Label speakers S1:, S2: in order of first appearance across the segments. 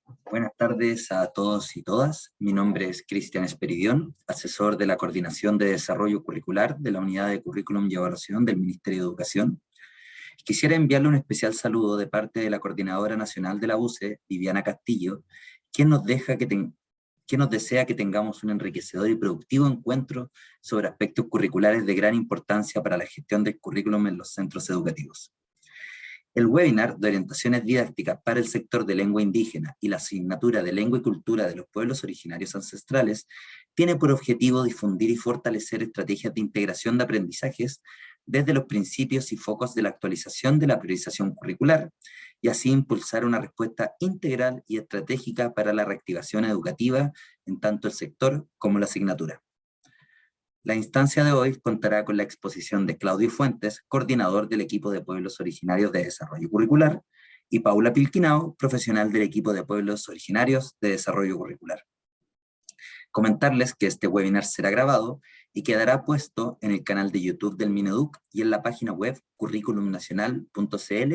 S1: Buenas tardes a todos y todas. Mi nombre es Cristian Esperidión, asesor de la Coordinación de Desarrollo Curricular de la Unidad de Currículum y Evaluación del Ministerio de Educación. Quisiera enviarle un especial saludo de parte de la Coordinadora Nacional de la UCE, Viviana Castillo, quien nos, quien nos desea que tengamos un enriquecedor y productivo encuentro sobre aspectos curriculares de gran importancia para la gestión del currículum en los centros educativos. El webinar de orientaciones didácticas para el sector de lengua indígena y la asignatura de lengua y cultura de los pueblos originarios ancestrales tiene por objetivo difundir y fortalecer estrategias de integración de aprendizajes desde los principios y focos de la actualización de la priorización curricular y así impulsar una respuesta integral y estratégica para la reactivación educativa en tanto el sector como la asignatura. La instancia de hoy contará con la exposición de Claudio Fuentes, coordinador del equipo de pueblos originarios de desarrollo curricular, y Paula Pilquinao, profesional del equipo de pueblos originarios de desarrollo curricular. Comentarles que este webinar será grabado y quedará puesto en el canal de YouTube del Mineduc y en la página web curriculumnacional.cl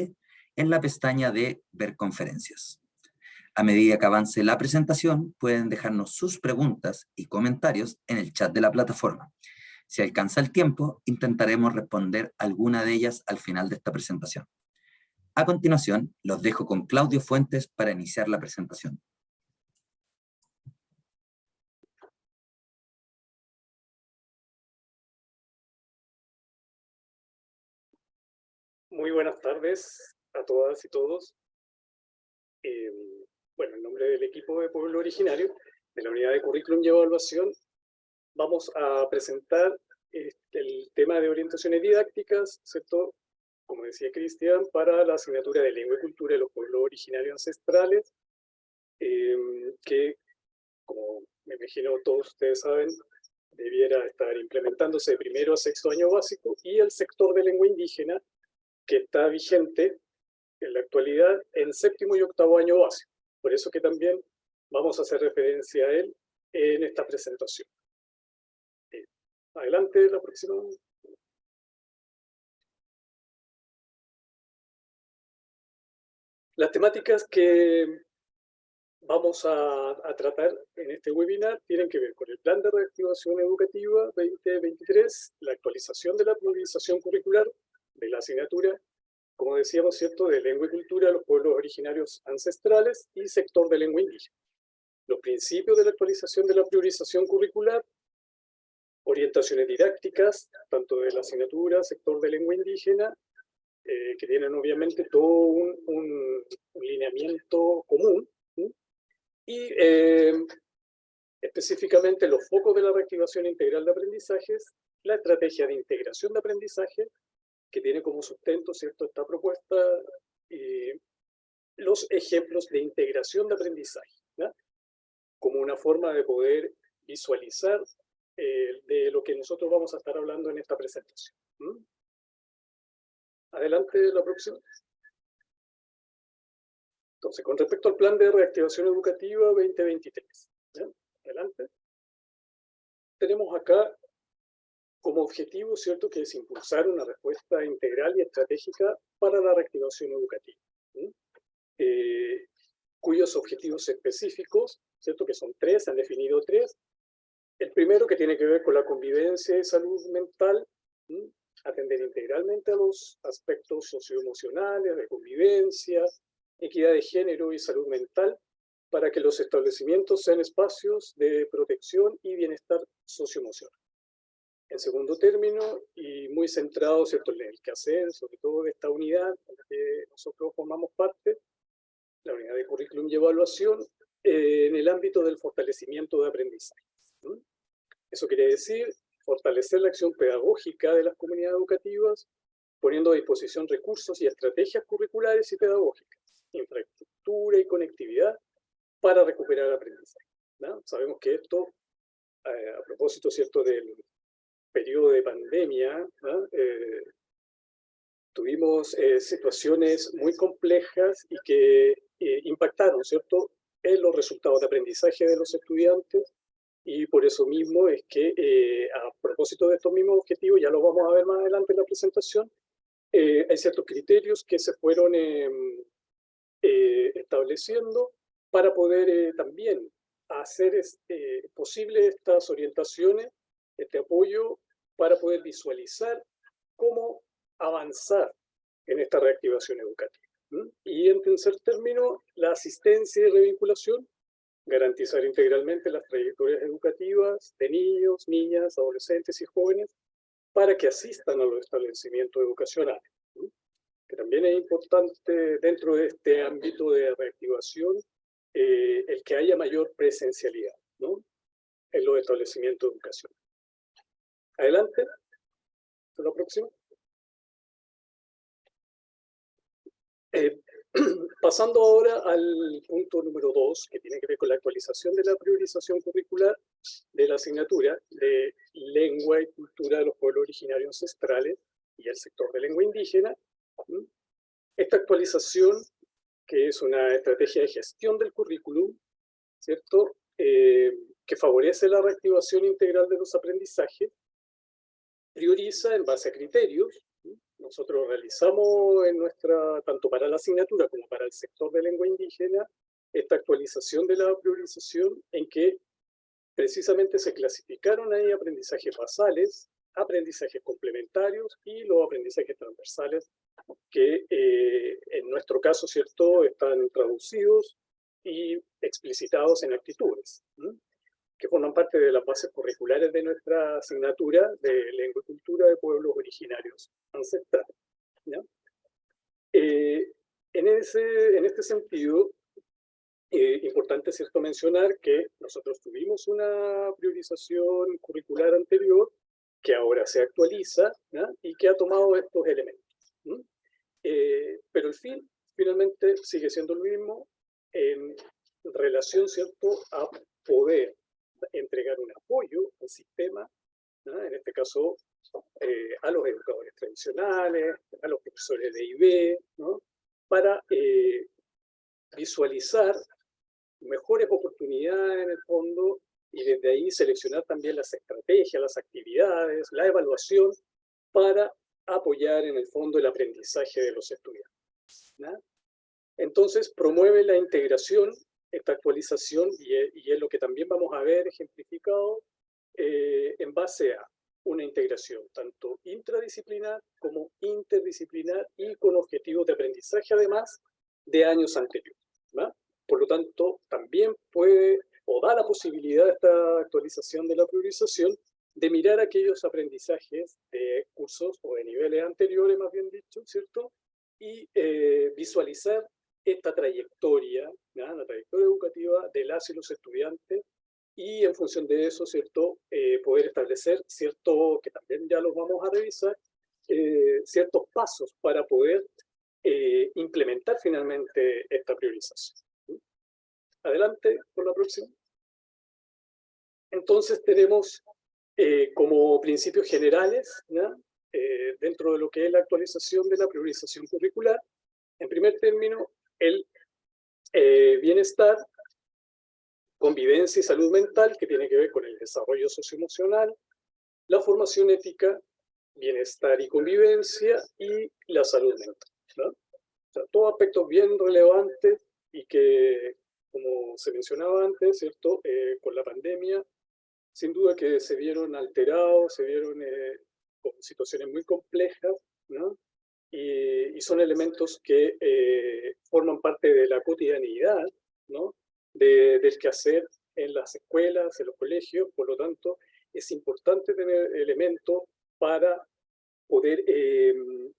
S1: en la pestaña de Ver conferencias. A medida que avance la presentación, pueden dejarnos sus preguntas y comentarios en el chat de la plataforma. Si alcanza el tiempo, intentaremos responder alguna de ellas al final de esta presentación. A continuación, los dejo con Claudio Fuentes para iniciar la presentación.
S2: Muy buenas tardes a todas y todos. Bueno, en nombre del equipo de Pueblo Originario, de la Unidad de Currículum y Evaluación, vamos a presentar el tema de orientaciones didácticas, ¿cierto? Como decía Cristian, para la asignatura de Lengua y Cultura de los Pueblos Originarios Ancestrales, que, como me imagino todos ustedes saben, debiera estar implementándose de primero a sexto año básico, y el sector de lengua indígena, que está vigente en la actualidad en séptimo y octavo año básico. Por eso que también vamos a hacer referencia a él en esta presentación. Adelante, la próxima. Las temáticas que vamos a tratar en este webinar tienen que ver con el Plan de Reactivación Educativa 2023, la actualización de la priorización curricular de la asignatura, como decíamos, ¿cierto?, de lengua y cultura de los pueblos originarios ancestrales y sector de lengua indígena. Los principios de la actualización de la priorización curricular, orientaciones didácticas, tanto de la asignatura, sector de lengua indígena, que tienen obviamente todo un lineamiento común, ¿sí? Y específicamente los focos de la reactivación integral de aprendizajes, la estrategia de integración de aprendizaje, que tiene como sustento, ¿cierto?, esta propuesta, los ejemplos de integración de aprendizaje, ¿no?, como una forma de poder visualizar de lo que nosotros vamos a estar hablando en esta presentación. Adelante, la próxima. Entonces, con respecto al Plan de Reactivación Educativa 2023, ¿ya? Adelante. Tenemos acá como objetivo, ¿cierto?, que es impulsar una respuesta integral y estratégica para la reactivación educativa, cuyos objetivos específicos, ¿cierto?, que son tres, han definido tres. El primero, que tiene que ver con la convivencia y salud mental, atender integralmente a los aspectos socioemocionales, de convivencia, equidad de género y salud mental, para que los establecimientos sean espacios de protección y bienestar socioemocional. En segundo término, y muy centrado, ¿cierto?, en el quehacer, sobre todo de esta unidad en la que nosotros formamos parte, la unidad de currículum y evaluación, en el ámbito del fortalecimiento de aprendizaje. Eso quiere decir fortalecer la acción pedagógica de las comunidades educativas, poniendo a disposición recursos y estrategias curriculares y pedagógicas, infraestructura y conectividad para recuperar el aprendizaje, ¿no? Sabemos que esto, a propósito, ¿cierto?, del periodo de pandemia, ¿no?, tuvimos situaciones muy complejas y que impactaron, ¿cierto?, en los resultados de aprendizaje de los estudiantes, y por eso mismo es que, a propósito de estos mismos objetivos, ya los vamos a ver más adelante en la presentación, hay ciertos criterios que se fueron estableciendo para poder también hacer posible estas orientaciones, este apoyo, para poder visualizar cómo avanzar en esta reactivación educativa. Y en tercer término, la asistencia y revinculación, garantizar integralmente las trayectorias educativas de niños, niñas, adolescentes y jóvenes para que asistan a los establecimientos educacionales. Que también es importante dentro de este ámbito de reactivación el que haya mayor presencialidad, ¿no?, en los establecimientos de educación. Adelante, la próxima. Pasando ahora al punto número 2, que tiene que ver con la actualización de la priorización curricular de la asignatura de lengua y cultura de los pueblos originarios ancestrales y el sector de lengua indígena. Esta actualización, que es una estrategia de gestión del currículum, ¿cierto?, que favorece la reactivación integral de los aprendizajes, prioriza en base a criterios. Nosotros realizamos tanto para la asignatura como para el sector de lengua indígena, esta actualización de la priorización en que precisamente se clasificaron ahí aprendizajes basales, aprendizajes complementarios y los aprendizajes transversales que en nuestro caso, ¿cierto?, están traducidos y explicitados en actitudes, que forman parte de las bases curriculares de nuestra asignatura de lengua y cultura de pueblos originarios ancestrales, ¿ya? En este sentido, importante, ¿cierto?, mencionar que nosotros tuvimos una priorización curricular anterior que ahora se actualiza, ¿ya?, y que ha tomado estos elementos. Pero el fin, finalmente, sigue siendo el mismo en relación, ¿cierto?, a poder entregar un apoyo al sistema, ¿no?, en este caso a los educadores tradicionales, a los profesores de IB, ¿no?, para visualizar mejores oportunidades en el fondo y desde ahí seleccionar también las estrategias, las actividades, la evaluación para apoyar en el fondo el aprendizaje de los estudiantes, ¿no? Entonces promueve la integración, esta actualización, y es lo que también vamos a ver ejemplificado en base a una integración tanto intradisciplinar como interdisciplinar y con objetivos de aprendizaje además de años anteriores, ¿no? Por lo tanto, también puede o da la posibilidad de esta actualización de la priorización de mirar aquellos aprendizajes de cursos o de niveles anteriores, más bien dicho, ¿cierto? Y visualizar esta trayectoria, ¿no?, la trayectoria educativa de las y los estudiantes, y en función de eso, ¿cierto?, poder establecer que también ya los vamos a revisar, ciertos pasos para poder implementar finalmente esta priorización. Adelante, por la próxima. Entonces tenemos como principios generales, ¿no?, dentro de lo que es la actualización de la priorización curricular, en primer término, el bienestar, convivencia y salud mental, que tiene que ver con el desarrollo socioemocional, la formación ética, bienestar y convivencia, y la salud mental, ¿no? O sea, todos aspectos bien relevantes y que, como se mencionaba antes, ¿cierto?, con la pandemia, sin duda que se vieron alterados, se vieron con situaciones muy complejas, ¿no? Y son elementos que forman parte de la cotidianidad, ¿no?, del quehacer en las escuelas, en los colegios. Por lo tanto, es importante tener elementos para poder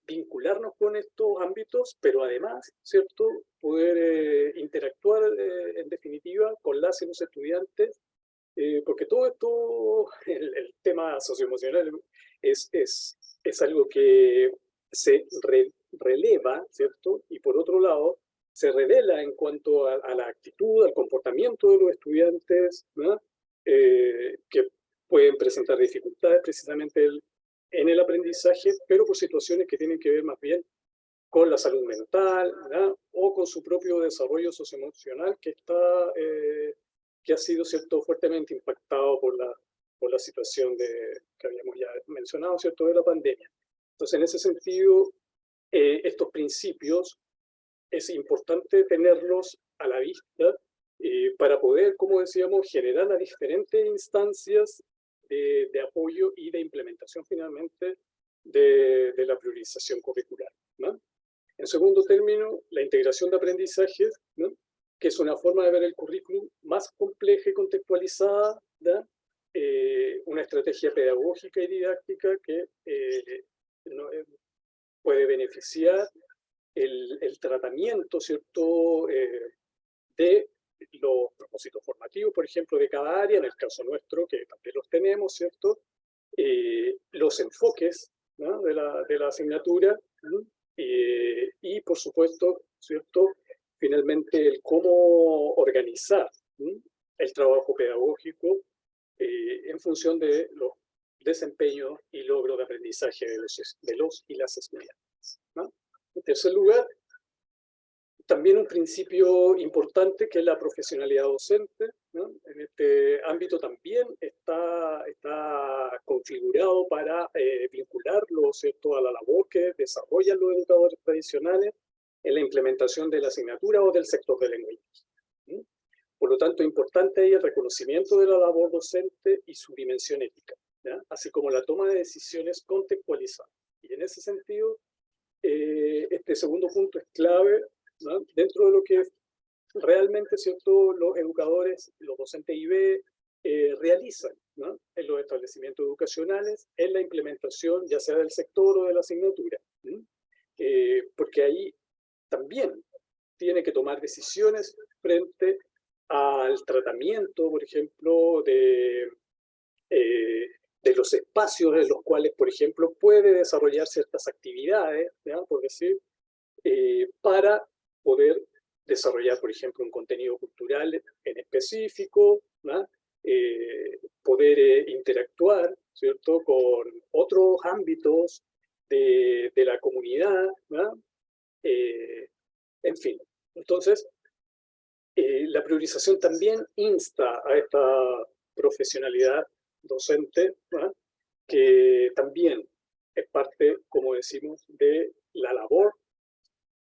S2: vincularnos con estos ámbitos, pero además, ¿cierto?, poder interactuar en definitiva con las y los estudiantes, porque todo esto, el tema socioemocional es algo que se releva, ¿cierto?, y por otro lado, se revela en cuanto a la actitud, al comportamiento de los estudiantes, ¿no?, que pueden presentar dificultades precisamente en el aprendizaje, pero por situaciones que tienen que ver más bien con la salud mental, ¿no?, o con su propio desarrollo socioemocional que ha sido, ¿cierto?, fuertemente impactado por la situación que habíamos ya mencionado, ¿cierto?, de la pandemia. Entonces, en ese sentido, estos principios es importante tenerlos a la vista para poder, como decíamos, generar las diferentes instancias de apoyo y de implementación finalmente de la priorización curricular, ¿no? En segundo término, la integración de aprendizajes, ¿no? Que es una forma de ver el currículum más compleja y contextualizada, ¿no? Una estrategia pedagógica y didáctica que no, puede beneficiar el tratamiento, ¿cierto?, de los propósitos formativos, por ejemplo, de cada área, en el caso nuestro, que también los tenemos, ¿cierto? Los enfoques, ¿no?, de la asignatura, ¿no? Y, por supuesto, ¿cierto?, finalmente el cómo organizar, ¿no?, el trabajo pedagógico en función de los desempeños y logros de aprendizaje de los y las estudiantes, ¿no? En tercer lugar, también un principio importante que es la profesionalidad docente, ¿no? En este ámbito también está configurado para vincularlo, ¿cierto?, a la labor que desarrollan los educadores tradicionales en la implementación de la asignatura o del sector de lengua indígena. Por lo tanto, es importante ahí el reconocimiento de la labor docente y su dimensión ética, ¿ya?, así como la toma de decisiones contextualizadas. Y en ese sentido, este segundo punto es clave, ¿no?, dentro de lo que realmente, ¿cierto?, los educadores, los docentes IB realizan, ¿no?, en los establecimientos educacionales, en la implementación ya sea del sector o de la asignatura, ¿no? Porque ahí también tiene que tomar decisiones frente al tratamiento, por ejemplo, de los espacios en los cuales, por ejemplo, puede desarrollar ciertas actividades, ¿ya?, por decir, para poder desarrollar, por ejemplo, un contenido cultural en específico, ¿no?, poder interactuar, ¿cierto?, con otros ámbitos de la comunidad, ¿no? En fin, entonces, la priorización también insta a esta profesionalidad docente, ¿no?, que también es parte, como decimos, de la labor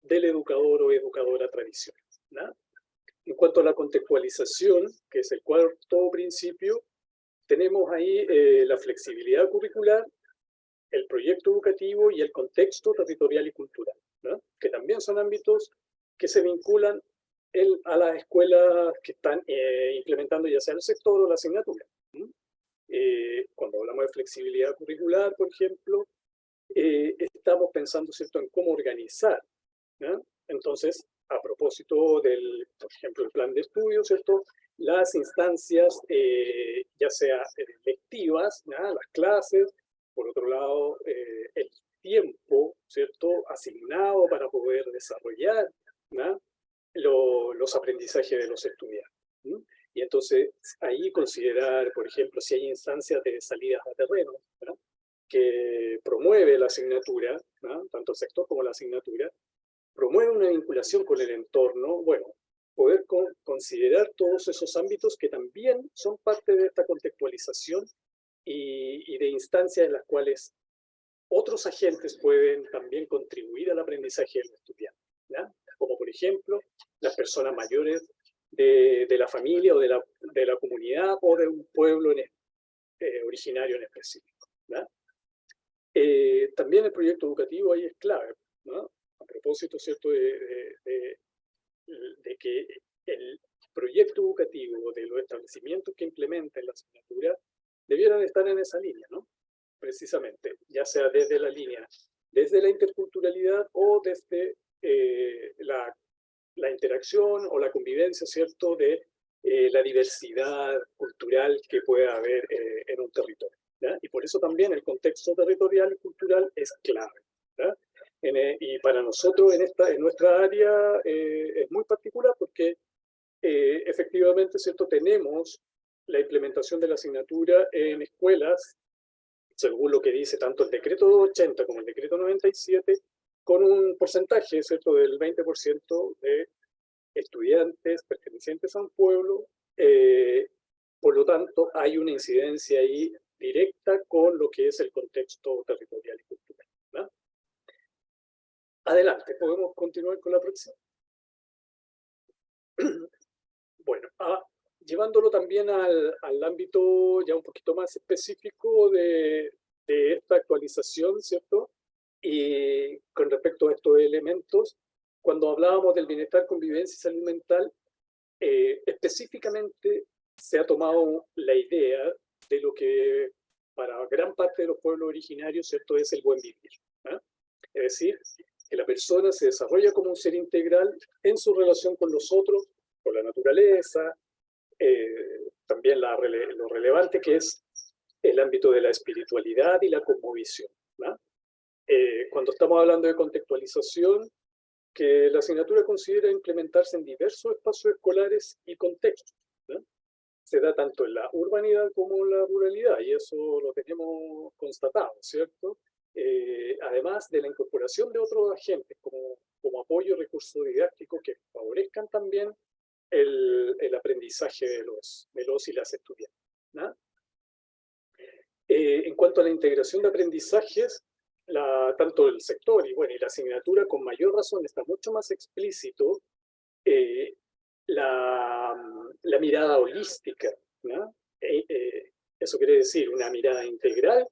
S2: del educador o educadora tradicional, ¿no? En cuanto a la contextualización, que es el cuarto principio, tenemos ahí la flexibilidad curricular, el proyecto educativo y el contexto territorial y cultural, ¿no?, que también son ámbitos que se vinculan a las escuelas que están implementando ya sea el sector o la asignatura. Cuando hablamos de flexibilidad curricular, por ejemplo, estamos pensando, ¿cierto?, en cómo organizar, ¿no? Entonces, a propósito del, por ejemplo, el plan de estudio, ¿cierto?, las instancias, ya sea lectivas, ¿no?, las clases, por otro lado, el tiempo, ¿cierto?, asignado para poder desarrollar, ¿no?, los aprendizajes de los estudiantes, ¿no? Y entonces ahí considerar, por ejemplo, si hay instancias de salidas a terreno, ¿no?, que promueve la asignatura, ¿no?, tanto el sector como la asignatura, promueve una vinculación con el entorno, bueno, poder considerar todos esos ámbitos que también son parte de esta contextualización y de instancias en las cuales otros agentes pueden también contribuir al aprendizaje del estudiante, ¿ya?, como por ejemplo las personas mayores de la familia o de la comunidad o de un pueblo originario en específico, ¿ya? También el proyecto educativo ahí es clave, ¿no?, a propósito, ¿cierto?, de que el proyecto educativo de los establecimientos que implementen la asignatura debieran estar en esa línea, ¿no?, precisamente, ya sea desde la línea, desde la interculturalidad o desde la interacción o la convivencia, ¿cierto?, de la diversidad cultural que pueda haber en un territorio, ¿ya? Y por eso también el contexto territorial y cultural es clave, ¿ya? Y para nosotros en nuestra área es muy particular porque efectivamente, ¿cierto?, tenemos la implementación de la asignatura en escuelas, según lo que dice tanto el decreto 80 como el decreto 97, con un porcentaje, ¿cierto?, del 20% de estudiantes pertenecientes a un pueblo. Por lo tanto, hay una incidencia ahí directa con lo que es el contexto territorial y cultural, ¿no? Adelante, ¿podemos continuar con la próxima? Bueno, llevándolo también al ámbito ya un poquito más específico de esta actualización, ¿cierto? Y con respecto a estos elementos, cuando hablábamos del bienestar, convivencia y salud mental, específicamente se ha tomado la idea de lo que para gran parte de los pueblos originarios, ¿cierto?, es el buen vivir. ¿Eh? Es decir, que la persona se desarrolla como un ser integral en su relación con los otros, con la naturaleza, también lo relevante que es el ámbito de la espiritualidad y la cosmovisión. ¿No? Cuando estamos hablando de contextualización, que la asignatura considera implementarse en diversos espacios escolares y contextos. ¿No? Se da tanto en la urbanidad como en la ruralidad, y eso lo tenemos constatado, ¿cierto? Además de la incorporación de otros agentes como apoyo y recursos didácticos que favorezcan también el aprendizaje de los y las estudiantes. ¿No? En cuanto a la integración de aprendizajes, tanto el sector y la asignatura con mayor razón está mucho más explícito la mirada holística, ¿no? Eso quiere decir una mirada integral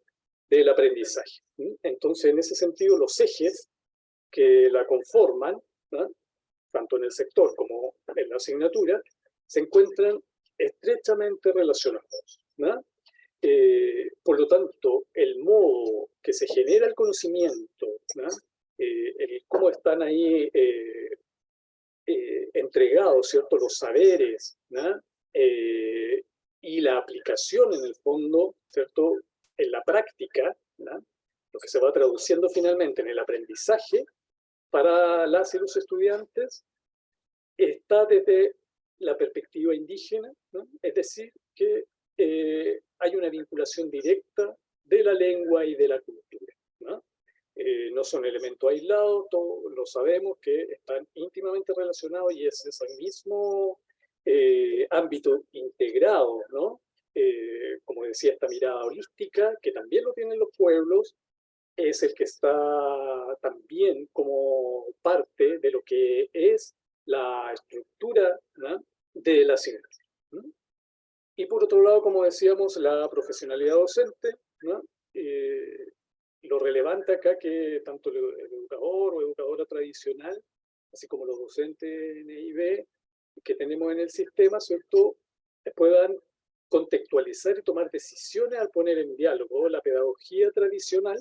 S2: del aprendizaje. Entonces, en ese sentido, los ejes que la conforman, ¿no?, tanto en el sector como en la asignatura, se encuentran estrechamente relacionados, ¿no? Por lo tanto, el modo que se genera el conocimiento, ¿no?, cómo están ahí entregados, ¿cierto?, los saberes, ¿no?, y la aplicación en el fondo, ¿cierto?, en la práctica, ¿no?, lo que se va traduciendo finalmente en el aprendizaje para las y los estudiantes, está desde la perspectiva indígena, ¿no? Es decir, que hay una vinculación directa de la lengua y de la cultura, ¿no? No son elementos aislados, todos lo sabemos que están íntimamente relacionados y es ese mismo ámbito integrado, ¿no? Como decía, esta mirada holística, que también lo tienen los pueblos, es el que está también como parte de lo que es la estructura, ¿no?, de la asignatura. ¿No? Y por otro lado, como decíamos, la profesionalidad docente, ¿no? Lo relevante acá que tanto el educador o educadora tradicional, así como los docentes NIB que tenemos en el sistema, ¿cierto?, puedan contextualizar y tomar decisiones al poner en diálogo la pedagogía tradicional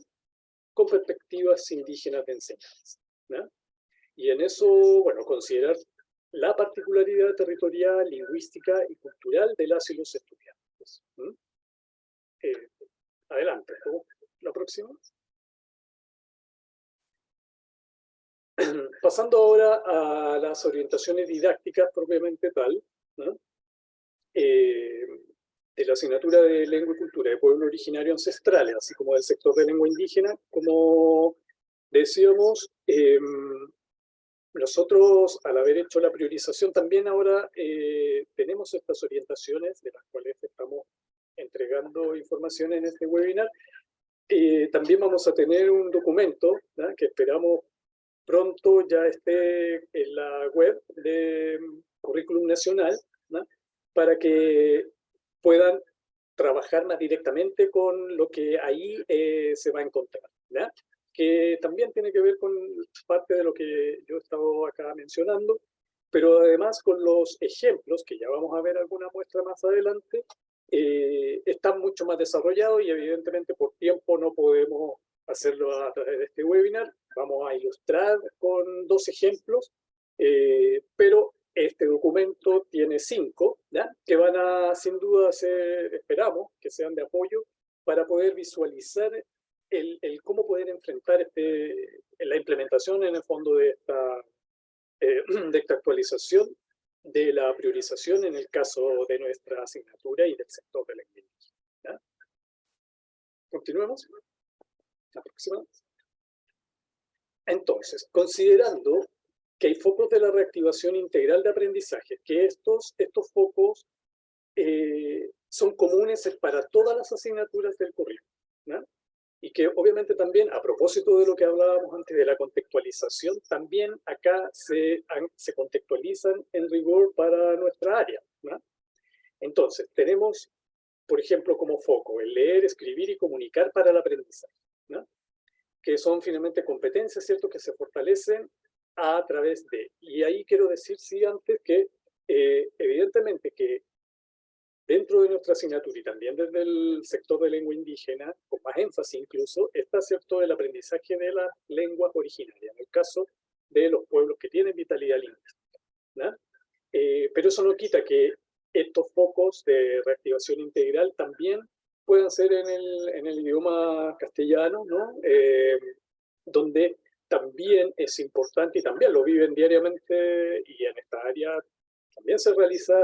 S2: con perspectivas indígenas de enseñanza, ¿no? Y en eso, considerar la particularidad territorial, lingüística y cultural de las y los estudiantes. Adelante, la próxima. Pasando ahora a las orientaciones didácticas propiamente tal, ¿no?, de la asignatura de Lengua y Cultura de Pueblo Originario Ancestrales, así como del sector de lengua indígena, como decíamos, nosotros, al haber hecho la priorización, también ahora tenemos estas orientaciones de las cuales estamos entregando información en este webinar. También vamos a tener un documento, ¿no?, que esperamos pronto ya esté en la web de Currículum Nacional, ¿no?, para que puedan trabajar más directamente con lo que ahí se va a encontrar, ¿no?, que también tiene que ver con parte de lo que yo he estado acá mencionando, pero además con los ejemplos, que ya vamos a ver alguna muestra más adelante, están mucho más desarrollados y evidentemente por tiempo no podemos hacerlo a través de este webinar. Vamos a ilustrar con 2 ejemplos, pero este documento tiene 5, ¿ya?, que van a, sin duda, esperamos que sean de apoyo para poder visualizar el cómo poder enfrentar la implementación en el fondo de esta actualización de la priorización en el caso de nuestra asignatura y del sector de la indígena. Continuemos. La próxima. Entonces, considerando que hay focos de la reactivación integral de aprendizaje, que estos focos son comunes para todas las asignaturas del currículo, ¿no?, y que obviamente también, a propósito de lo que hablábamos antes de la contextualización, también acá se contextualizan en rigor para nuestra área, ¿no? Entonces, tenemos, por ejemplo, como foco el leer, escribir y comunicar para el aprendizaje, ¿no? Que son finalmente competencias, ¿cierto?, que se fortalecen a través de. Y ahí quiero decir, sí, antes que evidentemente que dentro de nuestra asignatura y también desde el sector de lengua indígena, con más énfasis incluso, está, ¿cierto?, el aprendizaje de las lenguas originarias, en el caso de los pueblos que tienen vitalidad lingüística, ¿no? Pero eso no quita que estos focos de reactivación integral también puedan ser en el idioma castellano, ¿no? Donde también es importante y también lo viven diariamente y en esta área también se realiza,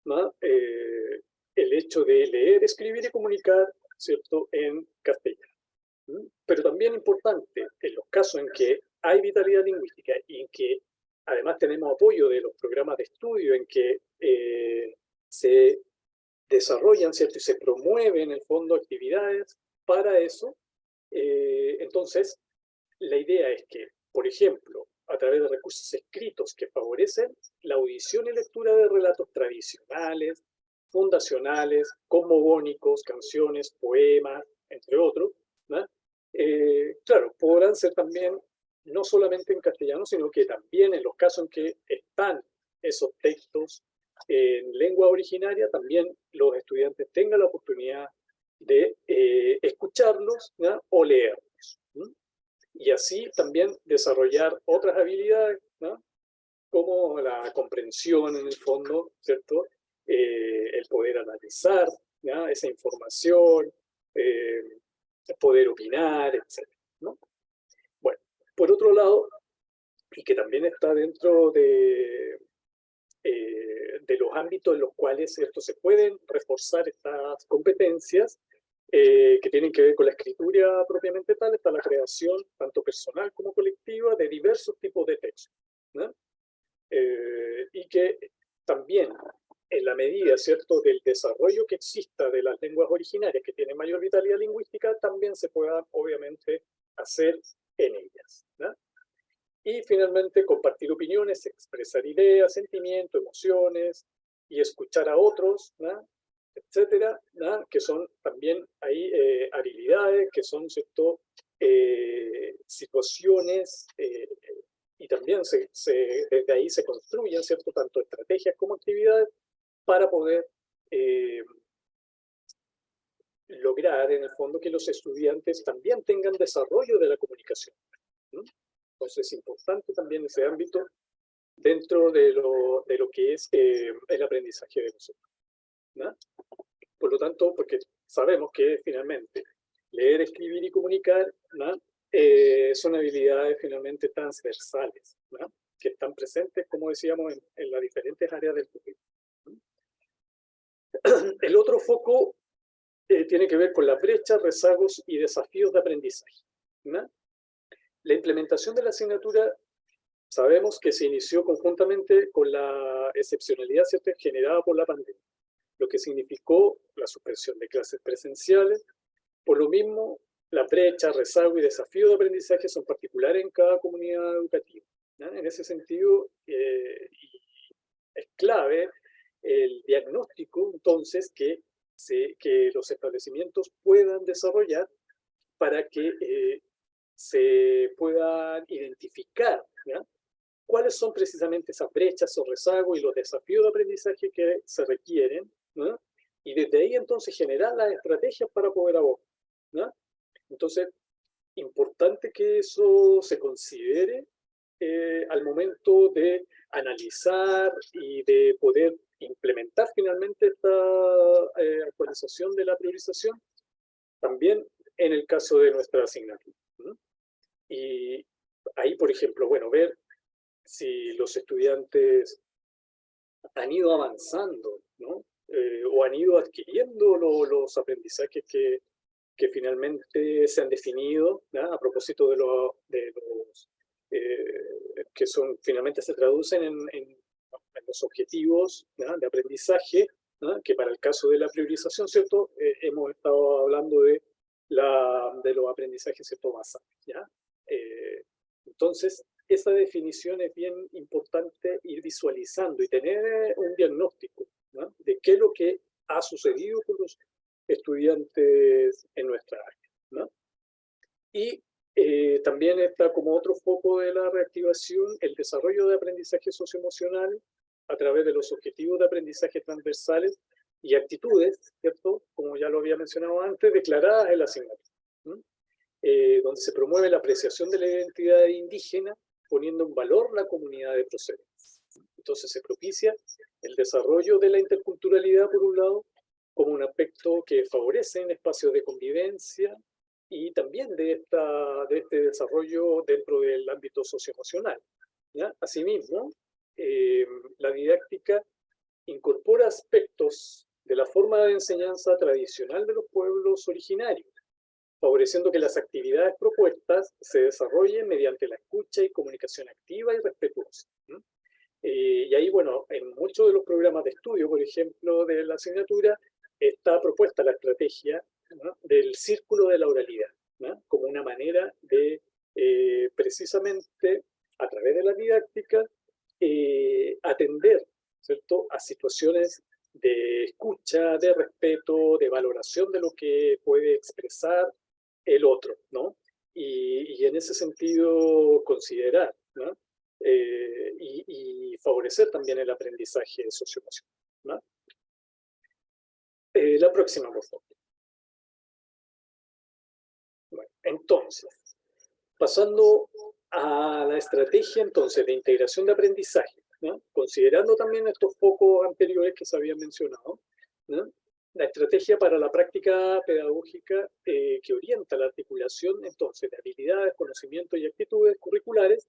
S2: ¿no? El hecho de leer, escribir y comunicar, ¿cierto?, en castellano. Pero también importante, en los casos en que hay vitalidad lingüística y en que además tenemos apoyo de los programas de estudio en que se desarrollan, ¿cierto?, y se promueven en el fondo actividades para eso, entonces la idea es que, por ejemplo, a través de recursos escritos que favorecen la audición y lectura de relatos tradicionales, fundacionales, cosmogónicos, canciones, poemas, entre otros, ¿no? Claro, podrán ser también no solamente en castellano, sino que también en los casos en que están esos textos en lengua originaria, también los estudiantes tengan la oportunidad de escucharlos, ¿no?, o leerlos, ¿no? Y así también desarrollar otras habilidades, ¿no?, como la comprensión en el fondo, ¿cierto? El poder analizar, ¿no?, esa información, poder opinar, etc., ¿no? Bueno, por otro lado, y que también está dentro de los ámbitos en los cuales esto se pueden reforzar estas competencias, que tienen que ver con la escritura propiamente tal, está la creación, tanto personal como colectiva, de diversos tipos de textos, ¿no? Y que también, en la medida, ¿cierto?, del desarrollo que exista de las lenguas originarias que tienen mayor vitalidad lingüística, también se pueda, obviamente, hacer en ellas, ¿no? Y finalmente, compartir opiniones, expresar ideas, sentimientos, emociones y escuchar a otros, ¿no?, etcétera, ¿no?, que son también ahí habilidades, que son, ¿cierto?, situaciones, y también desde ahí se construyen, ¿cierto?, tanto estrategias como actividades para poder lograr, en el fondo, que los estudiantes también tengan desarrollo de la comunicación, ¿no? Entonces es importante también ese ámbito dentro de lo que es el aprendizaje de nosotros, ¿no? Por lo tanto, porque sabemos que finalmente leer, escribir y comunicar, ¿no?, son habilidades finalmente transversales, ¿no?, que están presentes, como decíamos, en las diferentes áreas del currículum. El otro foco tiene que ver con las brechas, rezagos y desafíos de aprendizaje, ¿no? La implementación de la asignatura sabemos que se inició conjuntamente con la excepcionalidad, ¿cierto?, generada por la pandemia, lo que significó la suspensión de clases presenciales. Por lo mismo, la brecha, rezago y desafío de aprendizaje son particulares en cada comunidad educativa, ¿no? En ese sentido, es clave el diagnóstico, entonces, que los establecimientos puedan desarrollar para que se puedan identificar, ¿no?, cuáles son precisamente esas brechas o rezagos y los desafíos de aprendizaje que se requieren, ¿no?, y desde ahí entonces generar las estrategias para poder abordar, ¿no? Entonces, importante que eso se considere al momento de analizar y de poder implementar finalmente esta actualización de la priorización, también en el caso de nuestra asignatura, ¿no? Y ahí, por ejemplo, bueno, ver si los estudiantes han ido avanzando, ¿no? O han ido adquiriendo los aprendizajes que finalmente se han definido, ¿no?, a propósito de los que son, finalmente se traducen en los objetivos, ¿no?, de aprendizaje, ¿no?, que para el caso de la priorización, ¿cierto?, hemos estado hablando de los aprendizajes, ¿cierto?, basados, ¿ya? Entonces, esa definición es bien importante ir visualizando y tener un diagnóstico, ¿no?, de qué es lo que ha sucedido con los estudiantes en nuestra área, ¿no? Y también está como otro foco de la reactivación el desarrollo de aprendizaje socioemocional a través de los objetivos de aprendizaje transversales y actitudes, ¿cierto? Como ya lo había mencionado antes, declaradas en la asignatura, ¿no? Donde se promueve la apreciación de la identidad indígena, poniendo en valor la comunidad de procedencia. Entonces se propicia el desarrollo de la interculturalidad, por un lado, como un aspecto que favorece en espacios de convivencia y también de este desarrollo dentro del ámbito socioemocional, ¿ya? Asimismo, la didáctica incorpora aspectos de la forma de enseñanza tradicional de los pueblos originarios, favoreciendo que las actividades propuestas se desarrollen mediante la escucha y comunicación activa y respetuosa. Y ahí, bueno, en muchos de los programas de estudio, por ejemplo, de la asignatura, está propuesta la estrategia, ¿no?, del círculo de la oralidad, ¿no?, como una manera de, precisamente, a través de la didáctica, atender, ¿cierto?, a situaciones de escucha, de respeto, de valoración de lo que puede expresar el otro, ¿no? Y en ese sentido considerar, ¿no?, y favorecer también el aprendizaje socioemocional, ¿no? La próxima, por favor. Bueno, entonces, pasando a la estrategia entonces de integración de aprendizaje, ¿no?, considerando también estos focos anteriores que se habían mencionado, ¿no?, la estrategia para la práctica pedagógica que orienta la articulación entonces de habilidades, conocimientos y actitudes curriculares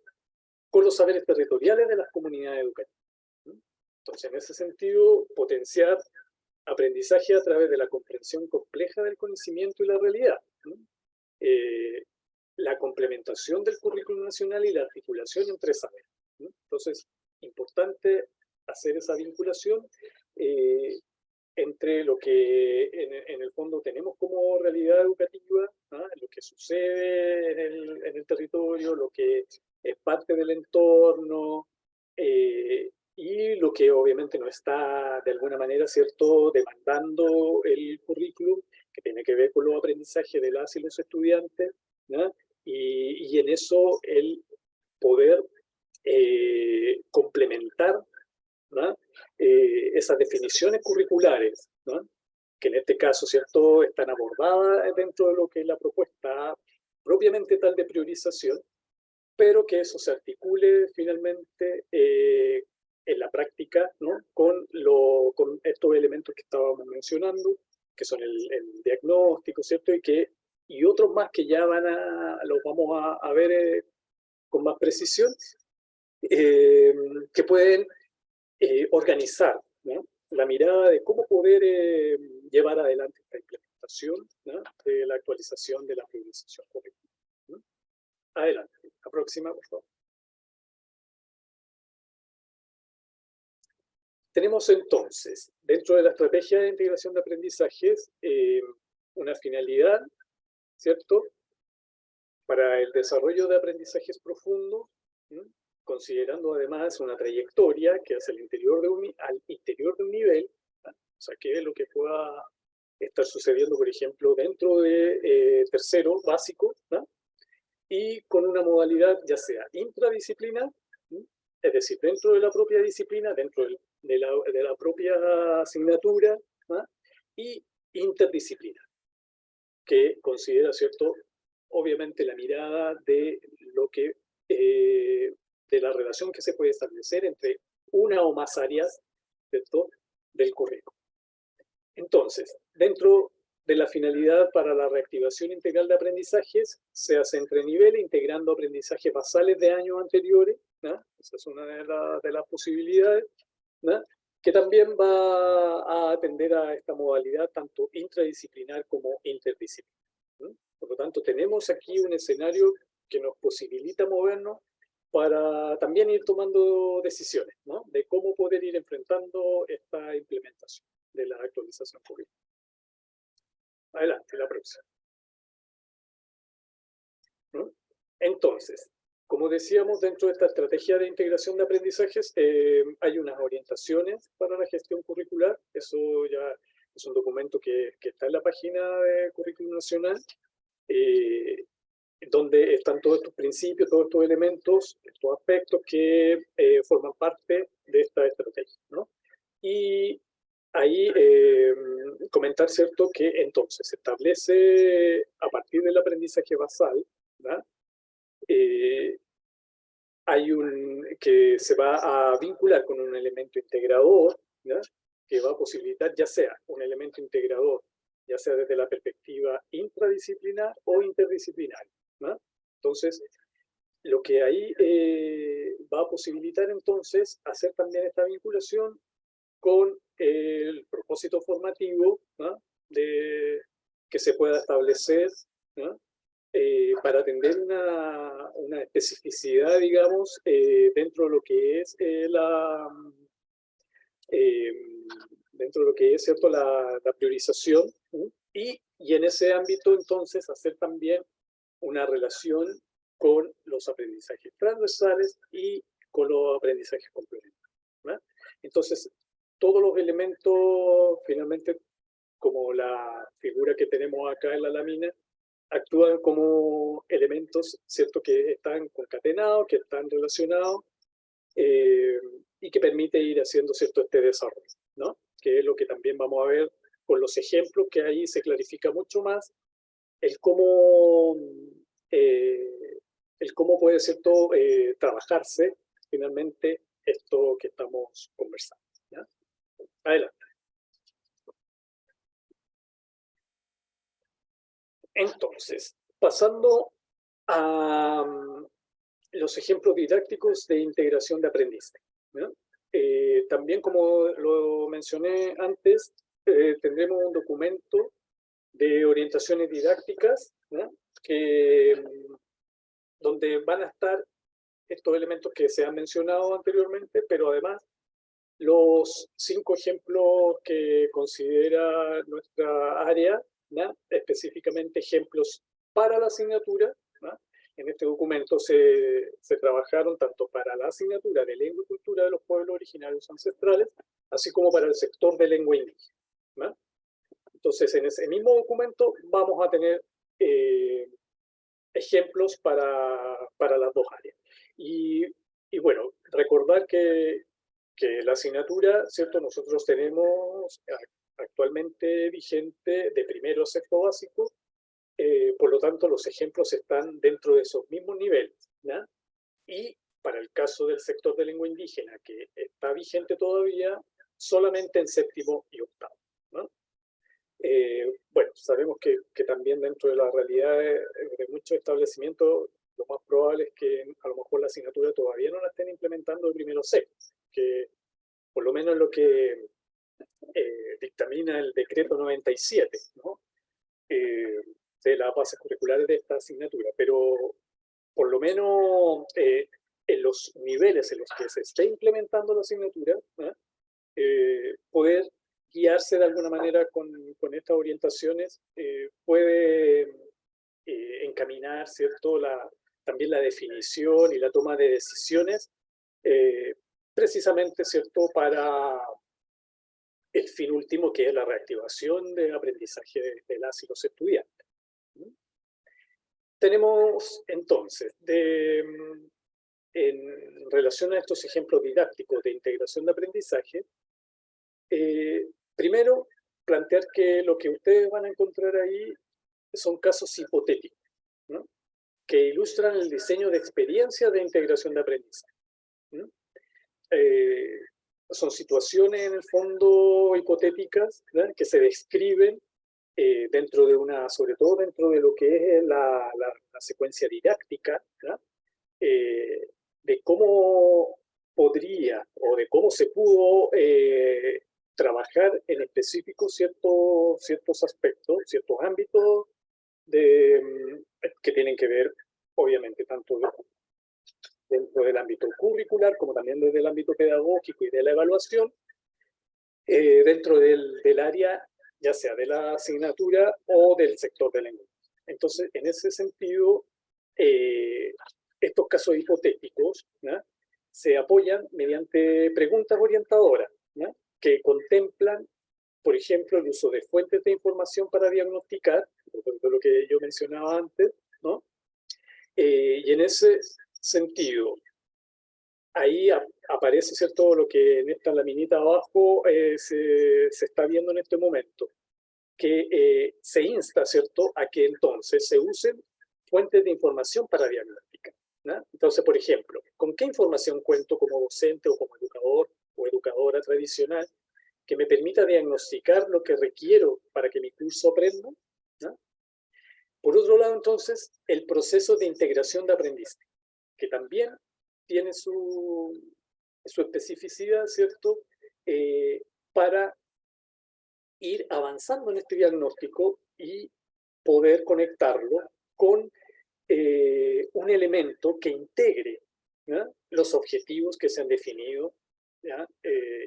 S2: con los saberes territoriales de las comunidades educativas, ¿no? Entonces, en ese sentido, potenciar aprendizaje a través de la comprensión compleja del conocimiento y la realidad, ¿no? La complementación del currículum nacional y la articulación entre saberes, ¿no? Entonces, importante hacer esa vinculación entre lo que en el fondo tenemos como realidad educativa, ¿no?, lo que sucede en el territorio, lo que es parte del entorno, y lo que obviamente no está de alguna manera, ¿cierto?, demandando el currículum, que tiene que ver con los aprendizajes de las y los estudiantes, ¿no? Y en eso el poder complementar, ¿no?, esas definiciones curriculares, ¿no?, que en este caso, ¿cierto?, están abordadas dentro de lo que es la propuesta propiamente tal de priorización, pero que eso se articule finalmente en la práctica, ¿no?, con estos elementos que estábamos mencionando, que son el diagnóstico, ¿cierto?, y otros más que ya los vamos a ver con más precisión, que pueden organizar, ¿no?, la mirada de cómo poder llevar adelante esta implementación, ¿no?, de la actualización de la priorización curricular, ¿no? Adelante, la próxima, por favor. Tenemos entonces, dentro de la estrategia de integración de aprendizajes, una finalidad, ¿cierto?, para el desarrollo de aprendizajes profundos, ¿no?, considerando además una trayectoria que es al interior de un nivel, ¿no?, o sea, que es lo que pueda estar sucediendo, por ejemplo, dentro de tercero básico, ¿no?, y con una modalidad ya sea intradisciplinar, ¿no?, es decir, dentro de la propia disciplina, dentro de la propia asignatura, ¿no?, y interdisciplinar, que considera, ¿cierto?, obviamente la mirada de lo que, de la relación que se puede establecer entre una o más áreas, ¿cierto?, del currículo. Entonces, dentro de la finalidad para la reactivación integral de aprendizajes, se hace entre niveles, integrando aprendizajes basales de años anteriores, ¿no?, esa es una de las posibilidades, ¿no?, que también va a atender a esta modalidad tanto intradisciplinar como interdisciplinar, ¿no? Por lo tanto, tenemos aquí un escenario que nos posibilita movernos para también ir tomando decisiones, ¿no?, de cómo poder ir enfrentando esta implementación de la actualización curricular. Adelante, la próxima, ¿no? Entonces, como Como decíamos, dentro de esta estrategia de integración de aprendizajes hay unas orientaciones para la gestión curricular. Eso ya es un documento que está en la página de Currículum Nacional, donde están todos estos principios, todos estos elementos, estos aspectos que forman parte de esta estrategia, ¿no? Y ahí comentar, ¿cierto?, que entonces se establece a partir del aprendizaje basal, ¿verdad? Hay que se va a vincular con un elemento integrador, ¿verdad?, que va a posibilitar ya sea un elemento integrador, ya sea desde la perspectiva intradisciplinar o interdisciplinar, ¿verdad? Entonces, lo que ahí va a posibilitar entonces hacer también esta vinculación con el propósito formativo, ¿no?, que se pueda establecer, ¿no?, para atender una especificidad, digamos, dentro de lo que es dentro de lo que es, ¿cierto?, la priorización, ¿no? Y en ese ámbito entonces hacer también una relación con los aprendizajes transversales y con los aprendizajes complementarios, ¿no? Entonces, todos los elementos, finalmente, como la figura que tenemos acá en la lámina, actúan como elementos, ¿cierto?, que están concatenados, que están relacionados, y que permite ir haciendo, ¿cierto?, este desarrollo, ¿no? Que es lo que también vamos a ver con los ejemplos, que ahí se clarifica mucho más el cómo puede, ¿cierto?, trabajarse finalmente esto que estamos conversando, ¿ya? Adelante. Entonces, pasando a los ejemplos didácticos de integración de aprendizaje, ¿no? También, como lo mencioné antes, tendremos un documento de orientaciones didácticas, ¿no?, donde van a estar estos elementos que se han mencionado anteriormente, pero además los 5 ejemplos que considera nuestra área, ¿no?, específicamente ejemplos para la asignatura, ¿no? En este documento se trabajaron tanto para la asignatura de lengua y cultura de los pueblos originarios ancestrales, así como para el sector de lengua indígena, ¿no? Entonces, en ese mismo documento vamos a tener ejemplos para las dos áreas. Y bueno, recordar que la asignatura, ¿cierto?, nosotros tenemos actualmente vigente de primero a sexto básico, por lo tanto los ejemplos están dentro de esos mismos niveles, ¿ya? Y para el caso del sector de lengua indígena, que está vigente todavía, solamente en séptimo y octavo, ¿no? Bueno, sabemos que también dentro de la realidad de muchos establecimientos, lo más probable es que a lo mejor la asignatura todavía no la estén implementando de primero a sexto, que por lo menos lo que dictamina el decreto 97, ¿no?, de las bases curriculares de esta asignatura, pero por lo menos en los niveles en los que se esté implementando la asignatura, ¿no?, poder guiarse de alguna manera con estas orientaciones puede encaminar, ¿cierto?, también la definición y la toma de decisiones, precisamente, ¿cierto?, para el fin último, que es la reactivación del aprendizaje de las y los estudiantes. Tenemos entonces, en relación a estos ejemplos didácticos de integración de aprendizaje, primero, plantear que lo que ustedes van a encontrar ahí son casos hipotéticos, ¿no?, que ilustran el diseño de experiencias de integración de aprendizaje, ¿no? Son situaciones, en el fondo, hipotéticas, ¿no?, que se describen dentro de sobre todo dentro de lo que es la secuencia didáctica, ¿no?, de cómo podría o de cómo se pudo trabajar en específico ciertos aspectos, ciertos ámbitos que tienen que ver, obviamente, tanto dentro del ámbito curricular como también desde el ámbito pedagógico y de la evaluación, dentro del área, ya sea de la asignatura o del sector de lengua. Entonces, en ese sentido, estos casos hipotéticos, ¿no?, se apoyan mediante preguntas orientadoras, ¿no?, que contemplan, por ejemplo, el uso de fuentes de información para diagnosticar, lo que yo mencionaba antes, ¿no? Y en ese sentido, ahí aparece, ¿cierto?, lo que en esta laminita abajo se está viendo en este momento, que se insta, ¿cierto?, a que entonces se usen fuentes de información para diagnosticar, ¿no? Entonces, por ejemplo, ¿con qué información cuento como docente o como educador o educadora tradicional que me permita diagnosticar lo que requiero para que mi curso aprenda, ¿no? Por otro lado, entonces, el proceso de integración de aprendizaje, que también tiene su especificidad, ¿cierto?, para ir avanzando en este diagnóstico y poder conectarlo con un elemento que integre, ¿no?, los objetivos que se han definido, ¿ya?,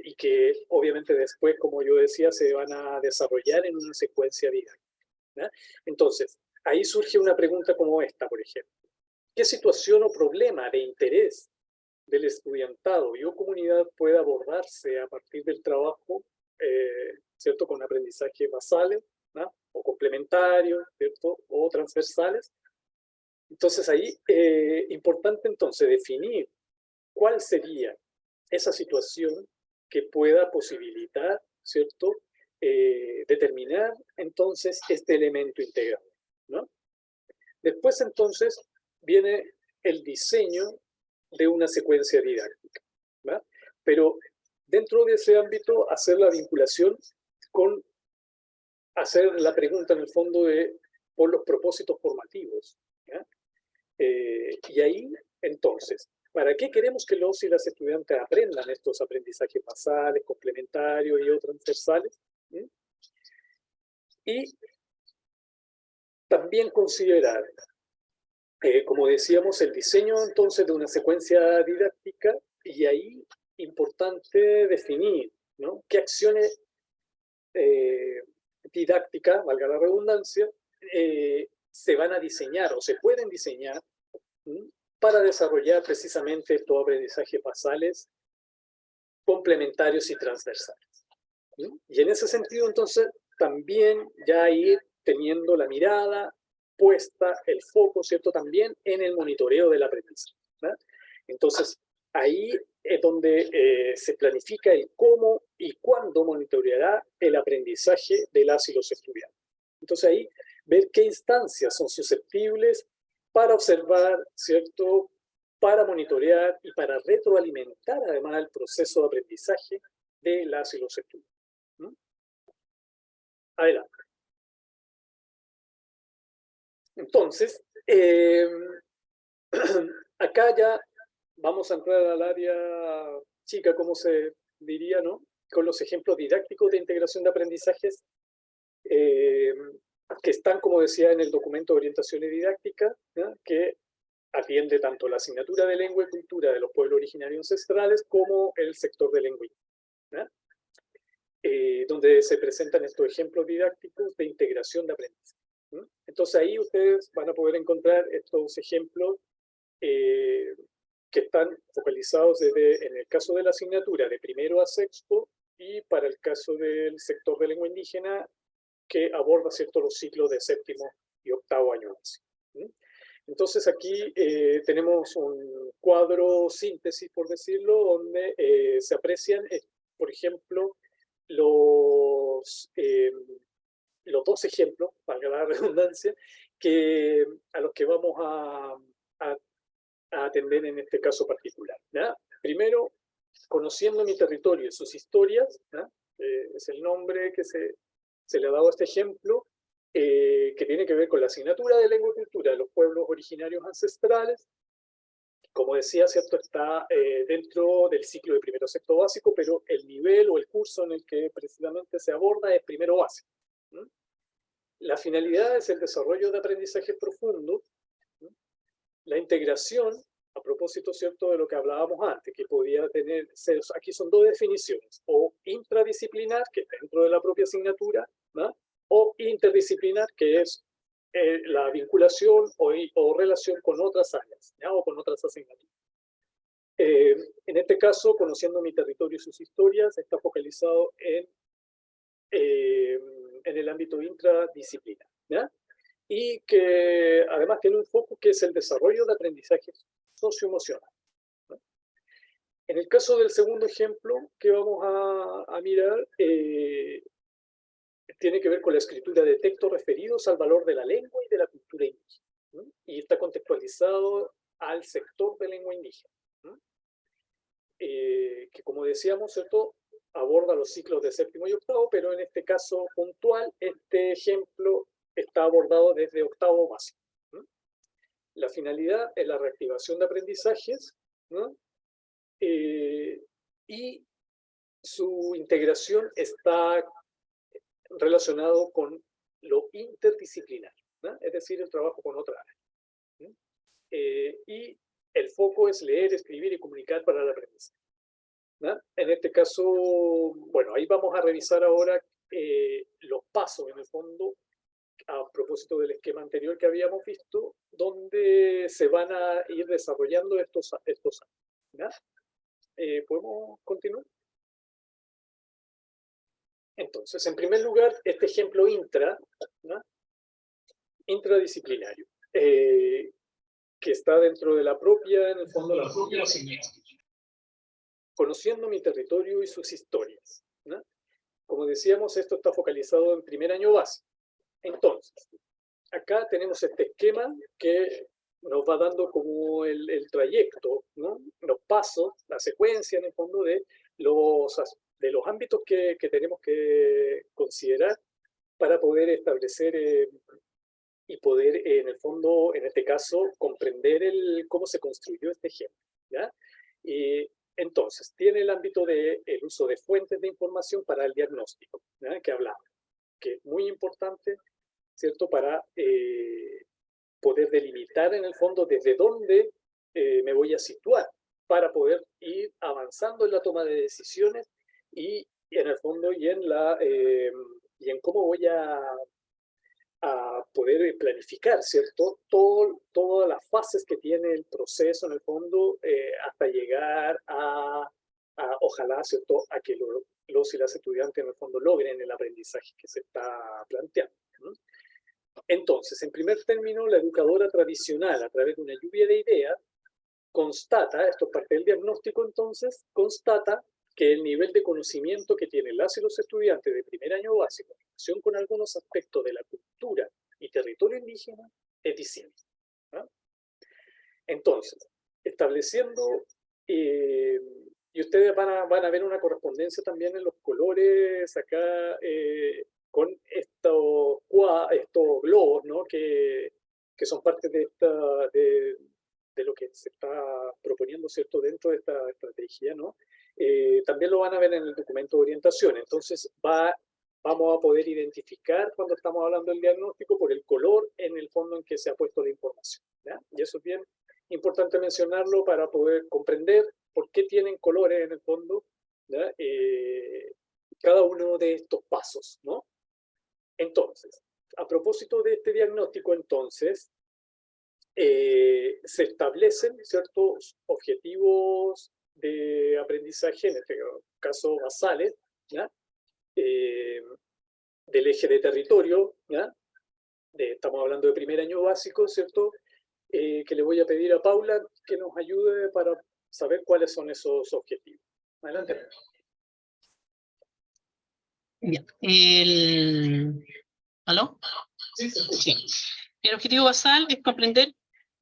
S2: y que obviamente después, como yo decía, se van a desarrollar en una secuencia didáctica, ¿ya? Entonces, ahí surge una pregunta como esta, por ejemplo. ¿Qué situación o problema de interés del estudiantado y o comunidad puede abordarse a partir del trabajo, ¿cierto?, con aprendizajes basales, ¿no?, o complementarios, ¿cierto?, o transversales? Entonces ahí, importante entonces definir cuál sería esa situación que pueda posibilitar, ¿cierto?, determinar entonces este elemento integrador, ¿no? Después entonces viene el diseño de una secuencia didáctica, ¿va? Pero dentro de ese ámbito hacer la vinculación con hacer la pregunta en el fondo de por los propósitos formativos, ¿ya? Y ahí, entonces, ¿para qué queremos que los y las estudiantes aprendan estos aprendizajes basales, complementarios y o transversales? ¿Mm? Y también considerar, como decíamos, el diseño entonces de una secuencia didáctica, y ahí importante definir, ¿no?, qué acciones didácticas, valga la redundancia, se van a diseñar o se pueden diseñar, ¿m?, para desarrollar precisamente estos aprendizajes basales, complementarios y transversales, ¿m? Y en ese sentido, entonces, también ya ir teniendo la mirada puesta, el foco, ¿cierto?, también en el monitoreo del aprendizaje, ¿verdad? Entonces, ahí es donde se planifica el cómo y cuándo monitoreará el aprendizaje de las y los estudiantes. Entonces ahí, ver qué instancias son susceptibles para observar, ¿cierto?, para monitorear y para retroalimentar además el proceso de aprendizaje de las y los estudiantes. ¿Mm? Adelante. Entonces, acá ya vamos a entrar al área chica, como se diría, ¿no?, con los ejemplos didácticos de integración de aprendizajes que están, como decía, en el documento de orientación y didáctica, ¿no?, que atiende tanto la asignatura de lengua y cultura de los pueblos originarios ancestrales como el sector de lengua, ¿no?, donde se presentan estos ejemplos didácticos de integración de aprendizaje, ¿no? Entonces ahí ustedes van a poder encontrar estos ejemplos que están focalizados en el caso de la asignatura de primero a sexto, y para el caso del sector de lengua indígena, que aborda, ¿cierto?, los ciclos de séptimo y octavo año básico. Entonces aquí tenemos un cuadro síntesis, por decirlo, donde se aprecian, por ejemplo, los dos ejemplos, valga la redundancia, a los que vamos a atender en este caso particular, ¿ya? Primero, conociendo mi territorio y sus historias, ¿ya?, es el nombre que se le ha dado a este ejemplo, que tiene que ver con la asignatura de lengua y cultura de los pueblos originarios ancestrales. Como decía, ¿cierto?, está dentro del ciclo de primero a sexto básico, pero el nivel o el curso en el que precisamente se aborda es primero básico. ¿Mm? La finalidad es el desarrollo de aprendizaje profundo, ¿Mm?, la integración, a propósito, ¿cierto?, de lo que hablábamos antes, que podía ser, aquí son dos definiciones, o intradisciplinar, que está dentro de la propia asignatura, ¿no?, o interdisciplinar, que es la vinculación o relación con otras áreas, ¿ya? O con otras asignaturas. En este caso, Conociendo mi territorio y sus historias, está focalizado en el ámbito intradisciplinar, ¿ya? Y que además tiene un foco que es el desarrollo de aprendizaje socioemocional. En el caso del segundo ejemplo que vamos a mirar, tiene que ver con la escritura de textos referidos al valor de la lengua y de la cultura indígena, ¿no? Y está contextualizado al sector de lengua indígena, ¿no? Que como decíamos, ¿cierto?, aborda los ciclos de séptimo y octavo, pero en este caso puntual, este ejemplo está abordado desde octavo básico, ¿no? La finalidad es la reactivación de aprendizajes, ¿no? Y su integración está relacionado con lo interdisciplinario, ¿no? Es decir, el trabajo con otra área, ¿no? Y el foco es leer, escribir y comunicar para el aprendizaje, ¿no? En este caso, bueno, ahí vamos a revisar ahora los pasos, en el fondo, a propósito del esquema anterior que habíamos visto, donde se van a ir desarrollando estos años, ¿no? ¿Podemos continuar? Entonces, en primer lugar, este ejemplo ¿no?, intradisciplinario, que está dentro de la propia, en el fondo, la propia asignatura. Conociendo mi territorio y sus historias, ¿no? Como decíamos, esto está focalizado en primer año básico. Entonces, acá tenemos este esquema que nos va dando como el trayecto, ¿no?, los pasos, la secuencia, en el fondo, de los ámbitos que tenemos que considerar para poder establecer y poder, en el fondo, en este caso, comprender cómo se construyó este ejemplo, ¿ya? Y entonces, tiene el ámbito del uso de fuentes de información para el diagnóstico, ¿ya?, que hablamos, que es muy importante, ¿cierto?, para poder delimitar, en el fondo, desde dónde me voy a situar para poder ir avanzando en la toma de decisiones y en el fondo, y en cómo voy a poder planificar, ¿cierto?, todas las fases que tiene el proceso, en el fondo, hasta llegar ojalá, ¿cierto?, a que los y las estudiantes, en el fondo, logren el aprendizaje que se está planteando, ¿no? Entonces, en primer término, la educadora tradicional, a través de una lluvia de ideas, constata, esto es parte del diagnóstico, entonces, constata que el nivel de conocimiento que tienen las y los estudiantes de primer año básico en relación con algunos aspectos de la cultura y territorio indígena es distinto, ¿no? Entonces, estableciendo, y ustedes van a ver una correspondencia también en los colores acá, con estos globos, ¿no?, que son parte de lo que se está proponiendo, ¿cierto?, dentro de esta estrategia, ¿no? También lo van a ver en el documento de orientación. Entonces, vamos a poder identificar, cuando estamos hablando del diagnóstico, por el color, en el fondo, en que se ha puesto la información, ¿ya? Y eso es bien importante mencionarlo para poder comprender por qué tienen colores, en el fondo, ¿ya?, cada uno de estos pasos, ¿no? Entonces, a propósito de este diagnóstico, entonces, se establecen ciertos objetivos de aprendizaje, en este caso basales, ¿ya?, del eje de territorio, ¿ya? Estamos hablando de primer año básico, ¿cierto?, que le voy a pedir a Paula que nos ayude para saber cuáles son esos objetivos. Adelante.
S3: Bien. ¿Aló?
S2: Sí,
S3: sí. El objetivo basal es comprender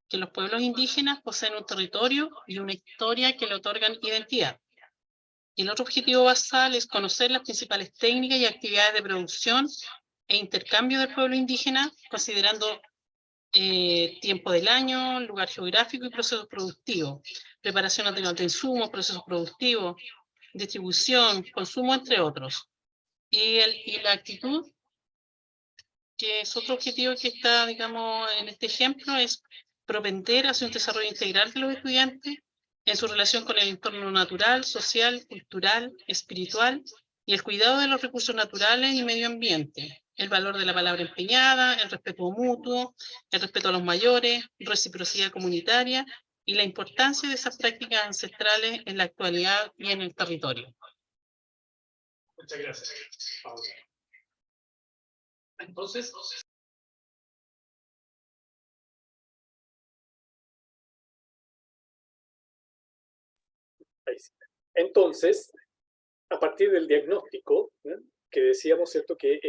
S3: que los pueblos indígenas poseen un territorio y una historia que le otorgan identidad. Y el otro objetivo basal es conocer las principales técnicas y actividades de producción e intercambio del pueblo indígena, considerando tiempo del año, lugar geográfico y procesos productivos, preparación anterior de insumos, procesos productivos, distribución, consumo, entre otros. Y la actitud, que es otro objetivo que está, digamos, en este ejemplo, es propender hacia un desarrollo integral de los estudiantes en su relación con el entorno natural, social, cultural, espiritual y el cuidado de los recursos naturales y medio ambiente, el valor de la palabra empeñada, el respeto mutuo, el respeto a los mayores, reciprocidad comunitaria y la importancia de esas prácticas ancestrales en la actualidad y en el territorio.
S2: Muchas gracias. Entonces, ahí sí. Entonces, a partir del diagnóstico, ¿no?, que decíamos, ¿cierto?, que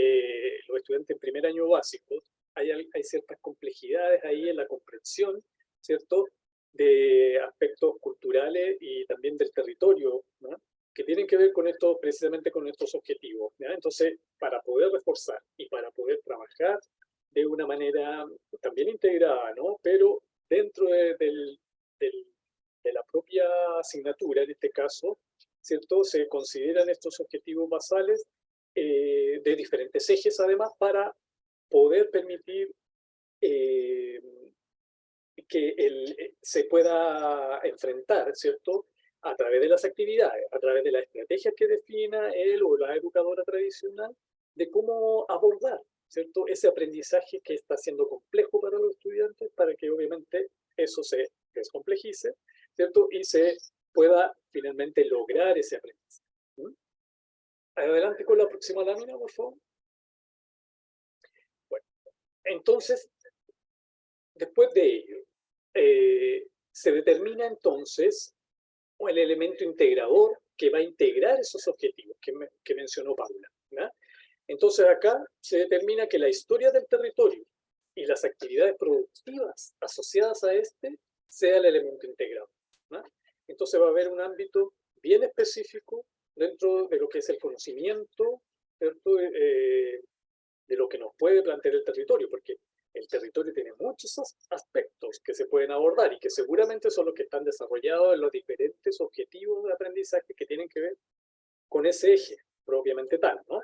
S2: los estudiantes en primer año básico, hay ciertas complejidades ahí en la comprensión, ¿cierto?, de aspectos culturales y también del territorio, ¿no?, que tienen que ver con esto, precisamente con estos objetivos, ¿ya? Entonces, para poder reforzar y para poder trabajar de una manera también integrada, ¿no?, pero dentro de la propia asignatura, en este caso, ¿cierto?, se consideran estos objetivos basales de diferentes ejes, además, para poder permitir que se pueda enfrentar, ¿cierto?, a través de las actividades, a través de las estrategias que defina él o la educadora tradicional, de cómo abordar, ¿cierto?, ese aprendizaje que está siendo complejo para los estudiantes, para que obviamente eso se descomplejice, ¿cierto?, y se pueda finalmente lograr ese aprendizaje. ¿Mm? Adelante con la próxima lámina, por favor. Bueno, entonces, después de ello, se determina entonces el elemento integrador que va a integrar esos objetivos que mencionó Paula, ¿no? Entonces acá se determina que la historia del territorio y las actividades productivas asociadas a este sea el elemento integrador, ¿no? Entonces va a haber un ámbito bien específico dentro de lo que es el conocimiento, ¿cierto?, de lo que nos puede plantear el territorio, porque el territorio tiene muchos aspectos que se pueden abordar y que seguramente son los que están desarrollados en los diferentes objetivos de aprendizaje que tienen que ver con ese eje propiamente tal, ¿no?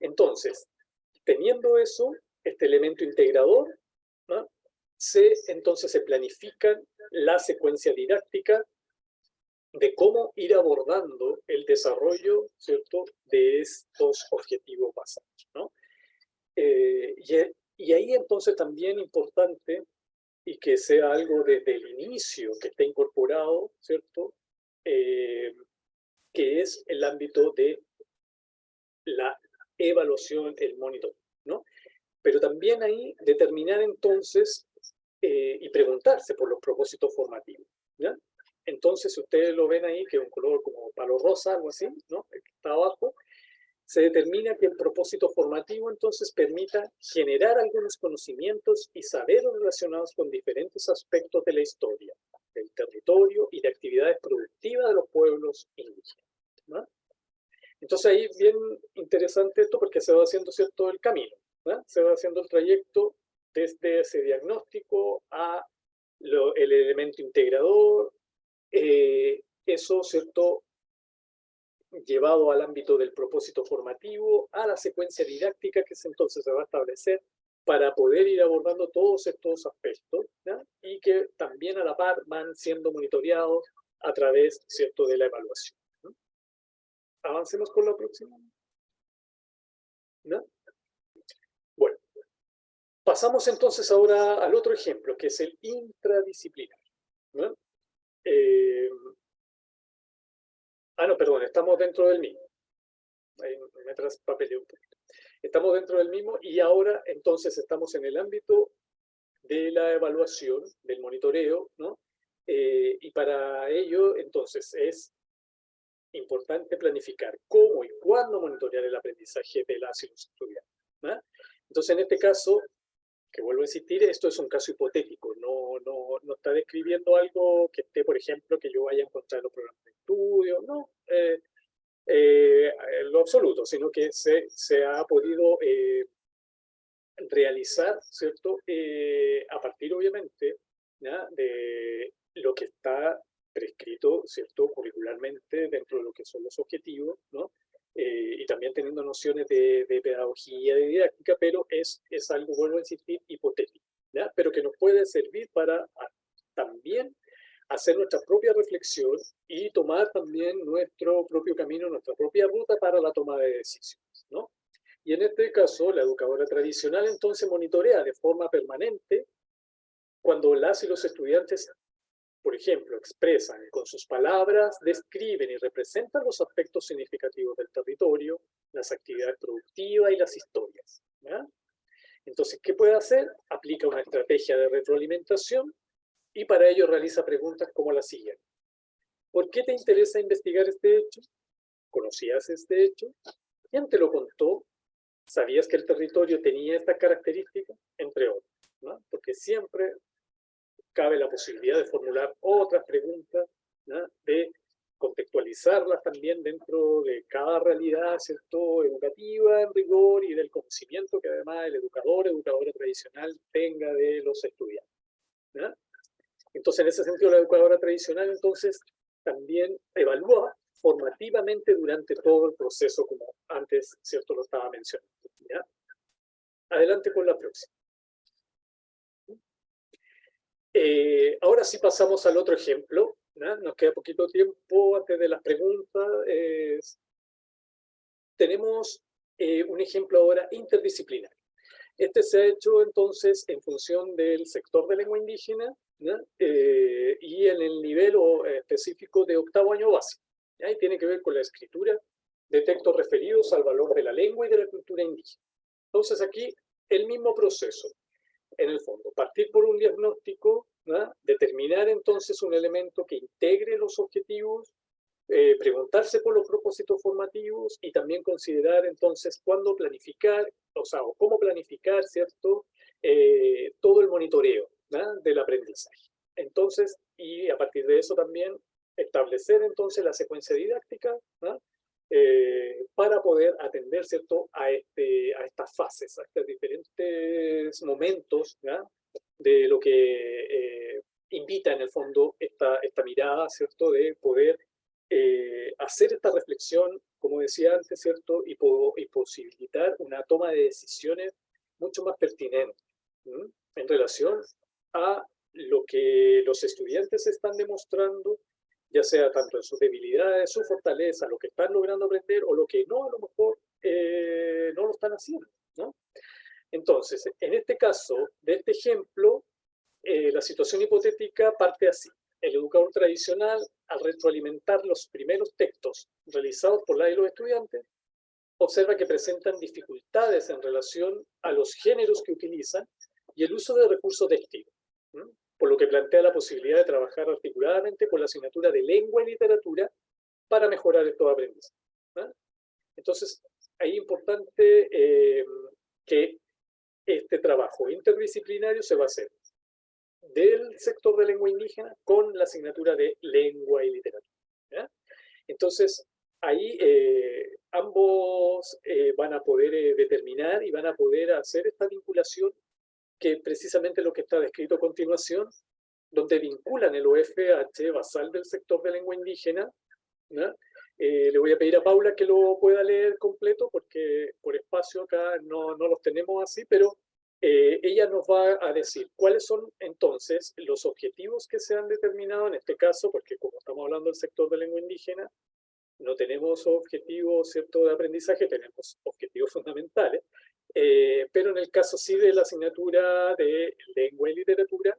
S2: Entonces, teniendo eso, este elemento integrador, ¿no?, entonces se planifica la secuencia didáctica de cómo ir abordando el desarrollo, ¿cierto?, de estos objetivos basales, ¿no? Y ahí entonces también importante, y que sea algo desde el inicio que esté incorporado, ¿cierto?, que es el ámbito de la evaluación, el monitoreo, ¿no? Pero también ahí determinar entonces y preguntarse por los propósitos formativos, ¿ya? Entonces, si ustedes lo ven ahí, que es un color como palo rosa, algo así, ¿no?, el que está abajo, se determina que el propósito formativo entonces permita generar algunos conocimientos y saberes relacionados con diferentes aspectos de la historia, del territorio y de actividades productivas de los pueblos indígenas, ¿no? Entonces ahí es bien interesante esto porque se va haciendo, ¿cierto?, el camino, ¿no? Se va haciendo el trayecto desde ese diagnóstico a el elemento integrador, eso, ¿cierto?, llevado al ámbito del propósito formativo, a la secuencia didáctica que entonces se va a establecer para poder ir abordando todos estos aspectos, ¿no?, y que también a la par van siendo monitoreados a través, ¿cierto?, de la evaluación, ¿no? Avancemos con la próxima, ¿no? Bueno, pasamos entonces ahora al otro ejemplo, que es el intradisciplinar, ¿no? No, perdón, estamos dentro del mismo. Ahí me traspapelé un poquito. Estamos dentro del mismo y ahora entonces estamos en el ámbito de la evaluación, del monitoreo, ¿no? Y para ello entonces es importante planificar cómo y cuándo monitorear el aprendizaje de las y los estudiantes, ¿no? Entonces en este caso, que vuelvo a insistir, esto es un caso hipotético, no está describiendo algo que esté, por ejemplo, que yo vaya a encontrar en los programas de estudio, no, en lo absoluto, sino que se ha podido realizar, ¿cierto?, a partir, obviamente, ¿ya?, de lo que está prescrito, ¿cierto?, curricularmente dentro de lo que son los objetivos, ¿no? Y también teniendo nociones de pedagogía, de didáctica, pero es algo, vuelvo a insistir, hipotético, ¿ya?, pero que nos puede servir para también hacer nuestra propia reflexión y tomar también nuestro propio camino, nuestra propia ruta para la toma de decisiones, ¿no? Y Y en este caso, la educadora tradicional entonces monitorea de forma permanente cuando las y los estudiantes, por ejemplo, expresan con sus palabras, describen y representan los aspectos significativos del territorio, las actividades productivas y las historias, ¿ya? Entonces, ¿qué puede hacer? Aplica una estrategia de retroalimentación y para ello realiza preguntas como la siguiente. ¿Por qué te interesa investigar este hecho? ¿Conocías este hecho? ¿Quién te lo contó? ¿Sabías que el territorio tenía estas características? Entre otras, ¿no? Porque siempre cabe la posibilidad de formular otras preguntas, ¿no? De contextualizarlas también dentro de cada realidad, ¿cierto?, educativa en rigor y del conocimiento que además el educadora tradicional tenga de los estudiantes, ¿no? Entonces, en ese sentido, la educadora tradicional entonces también evalúa formativamente durante todo el proceso, como antes, ¿cierto?, lo estaba mencionando, ¿ya? Adelante con la próxima. Ahora sí pasamos al otro ejemplo, ¿no? Nos queda poquito tiempo antes de las preguntas. Tenemos un ejemplo ahora interdisciplinario. Este se ha hecho entonces en función del sector de lengua indígena, ¿no? Y en el nivel específico de 8º año básico, ¿ya? Y tiene que ver con la escritura de textos referidos al valor de la lengua y de la cultura indígena. Entonces aquí el mismo proceso. En el fondo, partir por un diagnóstico, ¿no? Determinar entonces un elemento que integre los objetivos, preguntarse por los propósitos formativos y también considerar entonces cuándo planificar, o cómo planificar, ¿cierto?, todo el monitoreo, ¿no?, del aprendizaje. Entonces, y a partir de eso también establecer entonces la secuencia didáctica, ¿no?, para poder atender, ¿cierto?, a estas fases, a estos diferentes momentos, ¿ya?, de lo que invita en el fondo esta mirada, ¿cierto?, de poder hacer esta reflexión, como decía antes, ¿cierto?, y posibilitar una toma de decisiones mucho más pertinente, ¿sí?, en relación a lo que los estudiantes están demostrando, ya sea tanto en sus debilidades, su fortaleza, lo que están logrando aprender o lo que no, a lo mejor no lo están haciendo, ¿no? Entonces, en este caso, de este ejemplo, la situación hipotética parte así. El educador tradicional, al retroalimentar los primeros textos realizados por la y los estudiantes, observa que presentan dificultades en relación a los géneros que utilizan y el uso de recursos textiles, ¿sí?, por lo que plantea la posibilidad de trabajar articuladamente con la asignatura de lengua y literatura para mejorar estos aprendizajes, ¿no? Entonces, ahí es importante que este trabajo interdisciplinario se va a hacer del sector de lengua indígena con la asignatura de lengua y literatura, ¿ya? Entonces, ahí ambos van a poder determinar y van a poder hacer esta vinculación, que precisamente lo que está descrito a continuación, donde vinculan el OFH basal del sector de lengua indígena, ¿no? Le voy a pedir a Paula que lo pueda leer completo, porque por espacio acá no los tenemos así, pero ella nos va a decir cuáles son entonces los objetivos que se han determinado en este caso, porque como estamos hablando del sector de lengua indígena, no tenemos objetivos, ¿cierto?, de aprendizaje, tenemos objetivos fundamentales, pero en el caso sí de la asignatura de lengua y literatura,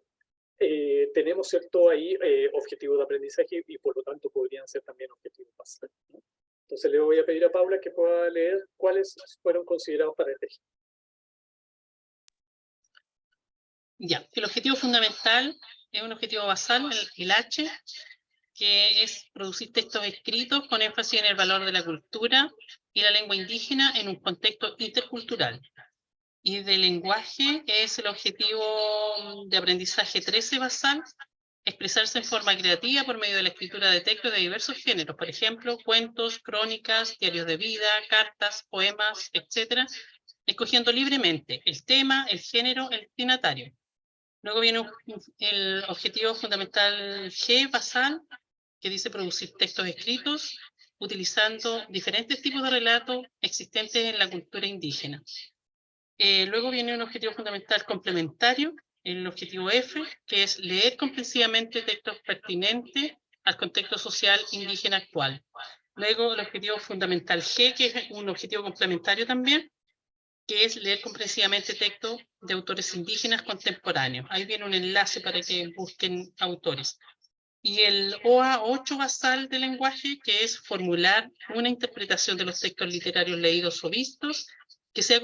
S2: tenemos, ¿cierto?, ahí objetivos de aprendizaje y por lo tanto podrían ser también objetivos básicos, ¿no? Entonces le voy a pedir a Paula que pueda leer cuáles fueron considerados para este ejemplo.
S3: Ya, el objetivo fundamental es un objetivo basal, el H, que es producir textos escritos con énfasis en el valor de la cultura y la lengua indígena en un contexto intercultural. Y de lenguaje es el objetivo de aprendizaje 13 basal, expresarse en forma creativa por medio de la escritura de textos de diversos géneros, por ejemplo, cuentos, crónicas, diarios de vida, cartas, poemas, etc., escogiendo libremente el tema, el género, el destinatario. Luego viene el objetivo fundamental G basal, que dice producir textos escritos utilizando diferentes tipos de relatos existentes en la cultura indígena. Luego viene un objetivo fundamental complementario, el objetivo F, que es leer comprensivamente textos pertinentes al contexto social indígena actual. Luego el objetivo fundamental G, que es un objetivo complementario también, que es leer comprensivamente textos de autores indígenas contemporáneos. Ahí viene un enlace para que busquen autores. Y el OA 8 basal del lenguaje, que es formular una interpretación de los textos literarios leídos o vistos, que sea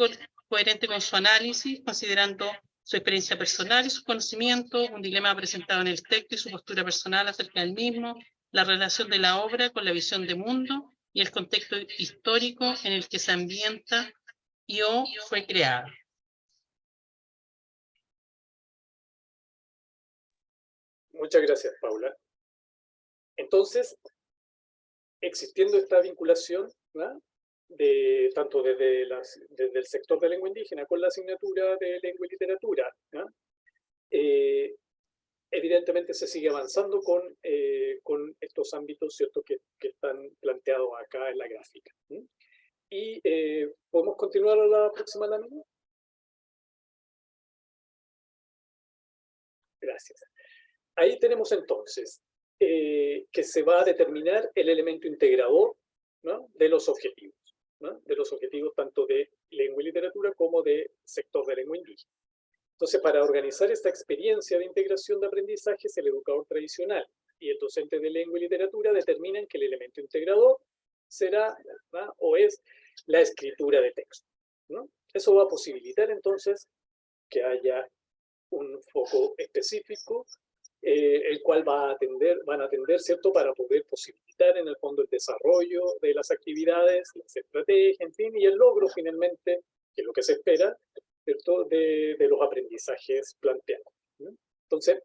S3: coherente con su análisis, considerando su experiencia personal y su conocimiento, un dilema presentado en el texto y su postura personal acerca del mismo, la relación de la obra con la visión de mundo y el contexto histórico en el que se ambienta y o fue creada.
S2: Muchas gracias, Paula. Entonces, existiendo esta vinculación, ¿no?, tanto desde el sector de lengua indígena con la asignatura de lengua y literatura, ¿no?, evidentemente se sigue avanzando con estos ámbitos, ¿cierto?, que están planteados acá en la gráfica. ¿Sí? Y ¿podemos continuar a la próxima lámina? Gracias. Ahí tenemos entonces que se va a determinar el elemento integrador, ¿no?, de los objetivos, ¿no?, de los objetivos tanto de lengua y literatura como de sector de lengua indígena. Entonces, para organizar esta experiencia de integración de aprendizaje, el educador tradicional y el docente de lengua y literatura determinan que el elemento integrador será, ¿no?, o es la escritura de texto, ¿no? Eso va a posibilitar entonces que haya un foco específico, el cual van a atender, ¿cierto?, para poder posibilitar en el fondo el desarrollo de las actividades, las estrategias, en fin, y el logro finalmente, que es lo que se espera, ¿cierto?, de los aprendizajes planteados, ¿no? Entonces,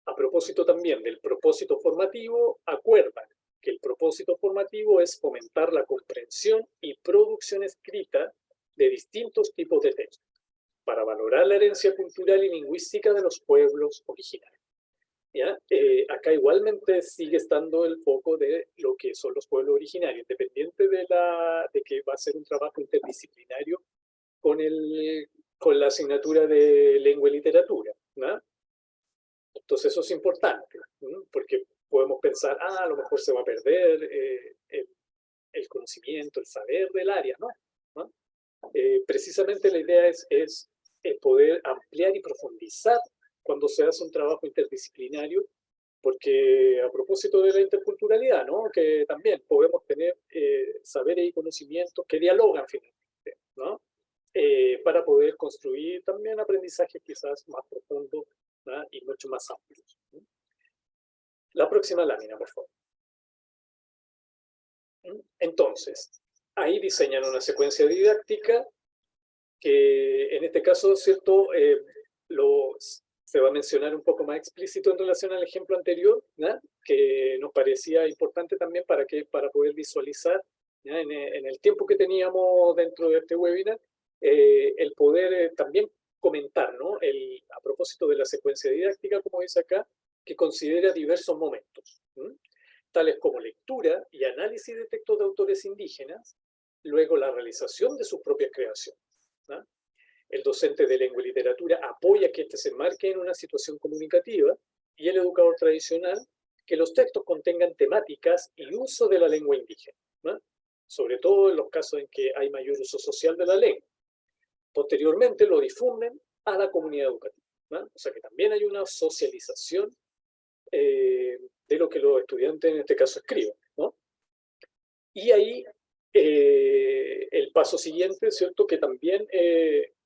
S2: a propósito también del propósito formativo, acuerdan que el propósito formativo es fomentar la comprensión y producción escrita de distintos tipos de textos, para valorar la herencia cultural y lingüística de los pueblos originarios. ¿Ya? Acá igualmente sigue estando el foco de lo que son los pueblos originarios, independiente de que va a ser un trabajo interdisciplinario con la asignatura de lengua y literatura, ¿no? Entonces eso es importante, ¿no?, porque podemos pensar, a lo mejor se va a perder el conocimiento, el saber del área, ¿no? Precisamente la idea es poder ampliar y profundizar cuando se hace un trabajo interdisciplinario, porque a propósito de la interculturalidad, ¿no?, que también podemos tener saberes y conocimientos que dialogan finalmente, ¿no?, para poder construir también aprendizajes quizás más profundos, ¿no?, y mucho más amplios, ¿no? La próxima lámina, por favor. Entonces, ahí diseñan una secuencia didáctica que en este caso, ¿cierto?, se va a mencionar un poco más explícito en relación al ejemplo anterior, ¿no?, que nos parecía importante también para poder visualizar, ¿no?, en el tiempo que teníamos dentro de este webinar, el poder también comentar, ¿no?, a propósito de la secuencia didáctica, como dice acá, que considera diversos momentos, ¿no?, tales como lectura y análisis de textos de autores indígenas, luego la realización de sus propias creaciones, ¿no? El docente de lengua y literatura apoya que éste se enmarque en una situación comunicativa y el educador tradicional que los textos contengan temáticas y uso de la lengua indígena, ¿no?, sobre todo en los casos en que hay mayor uso social de la lengua. Posteriormente lo difunden a la comunidad educativa, ¿no? O sea que también hay una socialización de lo que los estudiantes en este caso escriben, ¿no? Y ahí el paso siguiente, ¿cierto?, que también,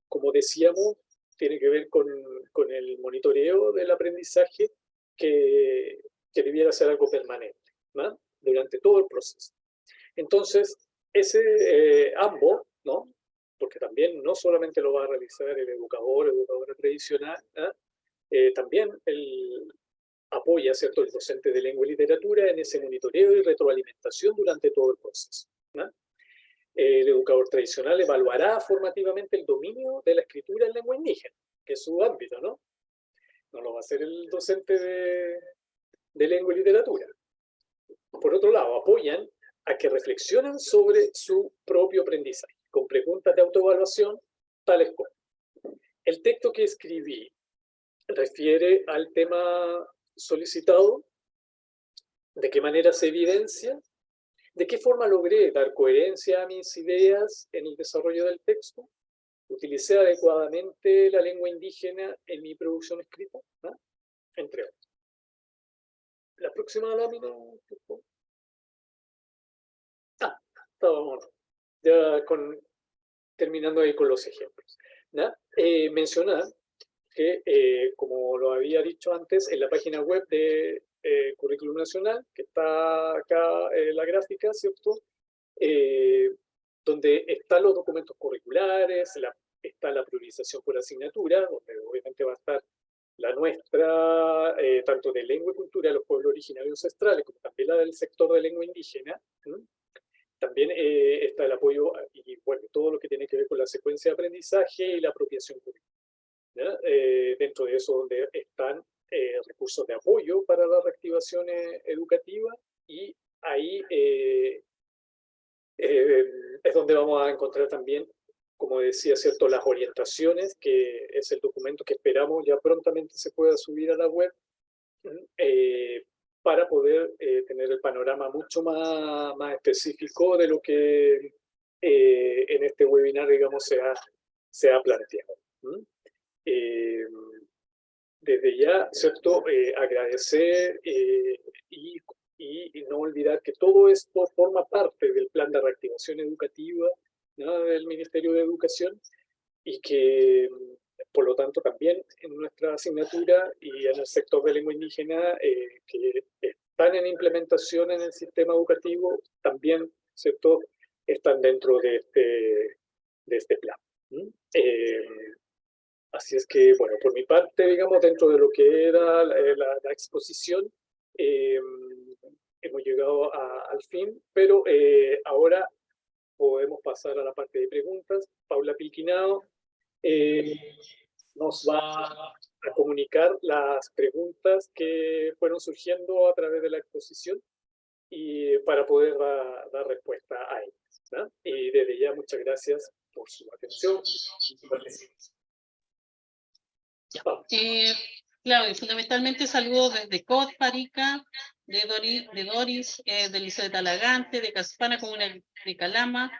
S2: como decíamos, tiene que ver con el monitoreo del aprendizaje, que debiera ser algo permanente, ¿no?, durante todo el proceso. Entonces, ambos, ¿no?, porque también no solamente lo va a realizar el educadora tradicional, ¿no?, también apoya, ¿cierto?, el docente de lengua y literatura en ese monitoreo y retroalimentación durante todo el proceso, ¿no? El educador tradicional evaluará formativamente el dominio de la escritura en lengua indígena, que es su ámbito, ¿no? No lo va a hacer el docente de lengua y literatura. Por otro lado, apoyan a que reflexionen sobre su propio aprendizaje, con preguntas de autoevaluación, tales como: ¿el texto que escribí refiere al tema solicitado? ¿De qué manera se evidencia? ¿De qué forma logré dar coherencia a mis ideas en el desarrollo del texto? ¿Utilicé adecuadamente la lengua indígena en mi producción escrita? ¿No? Entre otros. La próxima lámina, por favor. Estábamos ya terminando ahí con los ejemplos. Mencionar que, como lo había dicho antes, en la página web de Currículum Nacional, que está acá en la gráfica, ¿cierto? Donde están los documentos curriculares, está la priorización por asignatura, donde obviamente va a estar la nuestra, tanto de lengua y cultura de los pueblos originarios ancestrales, como también la del sector de lengua indígena. También está el apoyo y bueno, todo lo que tiene que ver con la secuencia de aprendizaje y la apropiación curricular. Dentro de eso donde están recursos de apoyo para la reactivación educativa, y ahí es donde vamos a encontrar también, como decía, ¿cierto?, las orientaciones, que es el documento que esperamos ya prontamente se pueda subir a la web, para poder tener el panorama mucho más específico de lo que en este webinar, digamos, se ha planteado. Desde ya, ¿cierto?, agradecer y no olvidar que todo esto forma parte del plan de reactivación educativa, ¿no?, del Ministerio de Educación, y que por lo tanto también en nuestra asignatura y en el sector de lengua indígena que están en implementación en el sistema educativo, también, ¿cierto?, están dentro de este plan. Así es que, bueno, por mi parte, digamos, dentro de lo que era la exposición, hemos llegado al fin, pero ahora podemos pasar a la parte de preguntas. Paula Pilquinao nos va a comunicar las preguntas que fueron surgiendo a través de la exposición y para poder dar respuesta a ellas, ¿no? Y desde ya, muchas gracias por su atención y su participación.
S3: Claudio, fundamentalmente saludos desde COD, Parica, de Doris, del Liceo de Talagante, de Caspana, Comuna de Calama,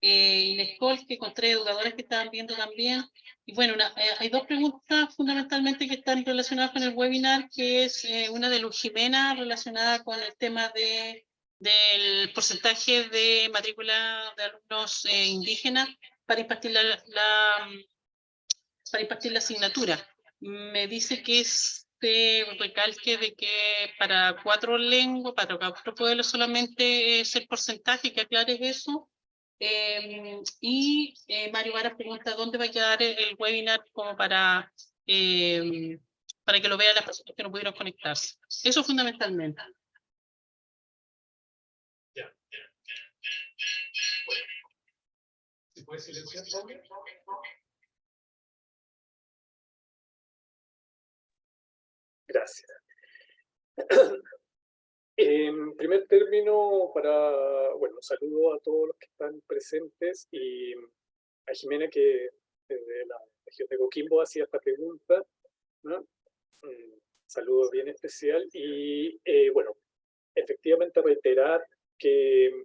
S3: Inés Col, que encontré educadores que estaban viendo también. Y bueno, hay dos preguntas fundamentalmente que están relacionadas con el webinar, que es una de Luz Jimena relacionada con el tema del porcentaje de matrícula de alumnos indígenas para impartir para impartir la asignatura. Me dice que recalque de que para 4 lenguas, para 4 pueblos solamente es el porcentaje, que aclares eso. Mario Varas pregunta dónde va a quedar el webinar como para que lo vean las personas que no pudieron conectarse. Eso fundamentalmente.
S2: Ya. Bueno. ¿Se puede silenciar, Pablo? Gracias. En primer término, bueno, saludo a todos los que están presentes y a Jimena, que desde la región de Coquimbo hacía esta pregunta, ¿no? Saludo bien especial y, bueno, efectivamente reiterar que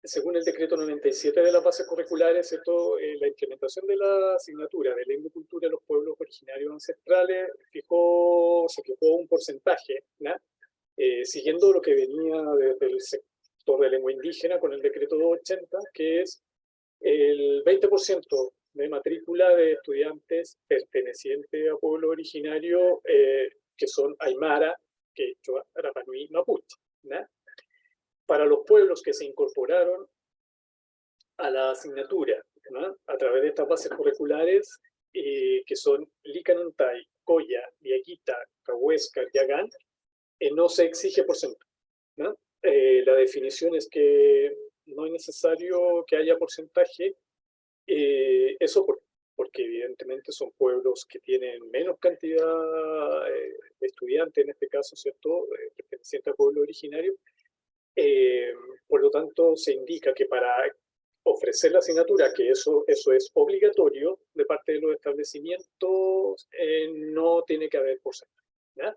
S2: según el decreto 97 de las bases curriculares, ¿cierto?, la implementación de la asignatura de lengua y cultura de los pueblos originarios ancestrales se fijó un porcentaje, ¿no? Siguiendo lo que venía desde el sector de lengua indígena con el decreto 280, que es el 20% de matrícula de estudiantes pertenecientes a pueblos originarios que son Aymara, Quechua, Rapanui y Mapuche, ¿no? Para los pueblos que se incorporaron a la asignatura, ¿no?, a través de estas bases curriculares, que son Licanuntay, Coya, Viaquita, Cahuéscar, Yagán, no se exige porcentaje, ¿no? La definición es que no es necesario que haya porcentaje, eso porque evidentemente son pueblos que tienen menos cantidad de estudiantes, en este caso, ¿cierto?, pertenecientes a pueblos originarios. Por lo tanto, se indica que para ofrecer la asignatura, que eso es obligatorio de parte de los establecimientos, no tiene que haber porcentaje, ¿no?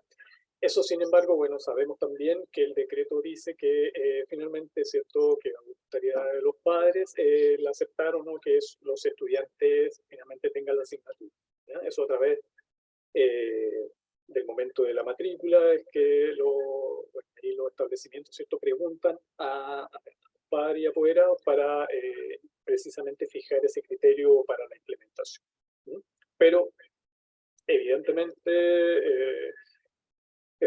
S2: Eso, sin embargo, bueno, sabemos también que el decreto dice que finalmente, ¿cierto?, que la voluntariedad de los padres la aceptaron, ¿no?, que los estudiantes finalmente tengan la asignatura, ¿ya? Eso a través del momento de la matrícula, es que ahí los establecimientos, ¿cierto?, preguntan a los padres y apoderados para precisamente fijar ese criterio para la implementación, ¿sí? Pero, evidentemente,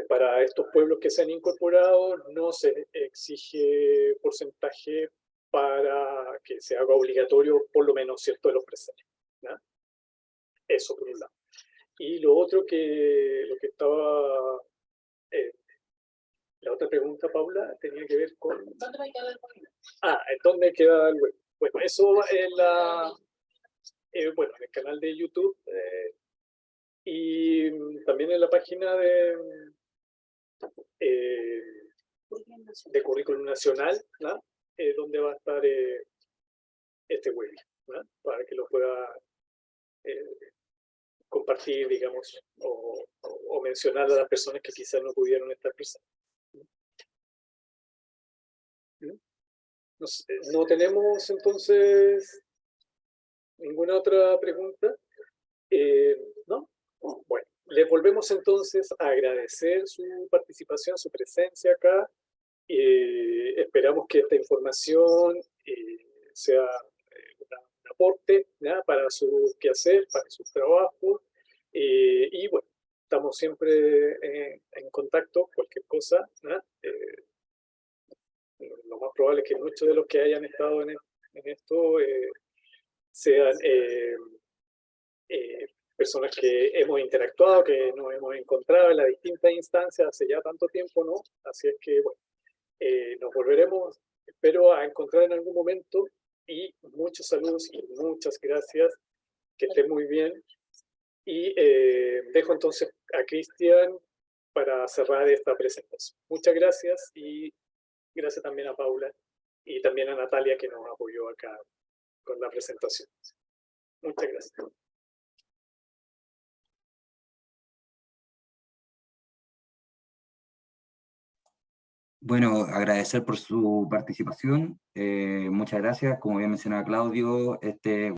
S2: para estos pueblos que se han incorporado no se exige porcentaje para que se haga obligatorio, por lo menos, ¿cierto?, de los presentes, ¿no? Eso por un lado. Y lo otro lo que estaba, la otra pregunta, Paula, tenía que ver con...
S3: ¿Dónde va a quedar el movimiento?
S2: ¿dónde queda el web? Bueno, eso en en el canal de YouTube y también en la página de Currículum Nacional, ¿no?, donde va a estar este webinar, ¿no?, para que lo pueda compartir, digamos, o mencionar a las personas que quizás no pudieron estar presentes. No tenemos entonces ninguna otra pregunta. ¿No? Bueno, les volvemos entonces a agradecer su participación, su presencia acá. Esperamos que esta información sea un aporte, ¿ya?, para su quehacer, para su trabajo. Y bueno, estamos siempre en contacto, cualquier cosa, ¿ya? Lo más probable es que muchos de los que hayan estado en esto sean personas que hemos interactuado, que nos hemos encontrado en las distintas instancias hace ya tanto tiempo, ¿no? Así es que, bueno, nos volveremos, espero, a encontrar en algún momento, y muchos saludos y muchas gracias, que estén muy bien, y dejo entonces a Cristian para cerrar esta presentación. Muchas gracias, y gracias también a Paula y también a Natalia, que nos apoyó acá con la presentación. Muchas gracias.
S1: Bueno, agradecer por su participación. Muchas gracias. Como bien mencionaba Claudio, este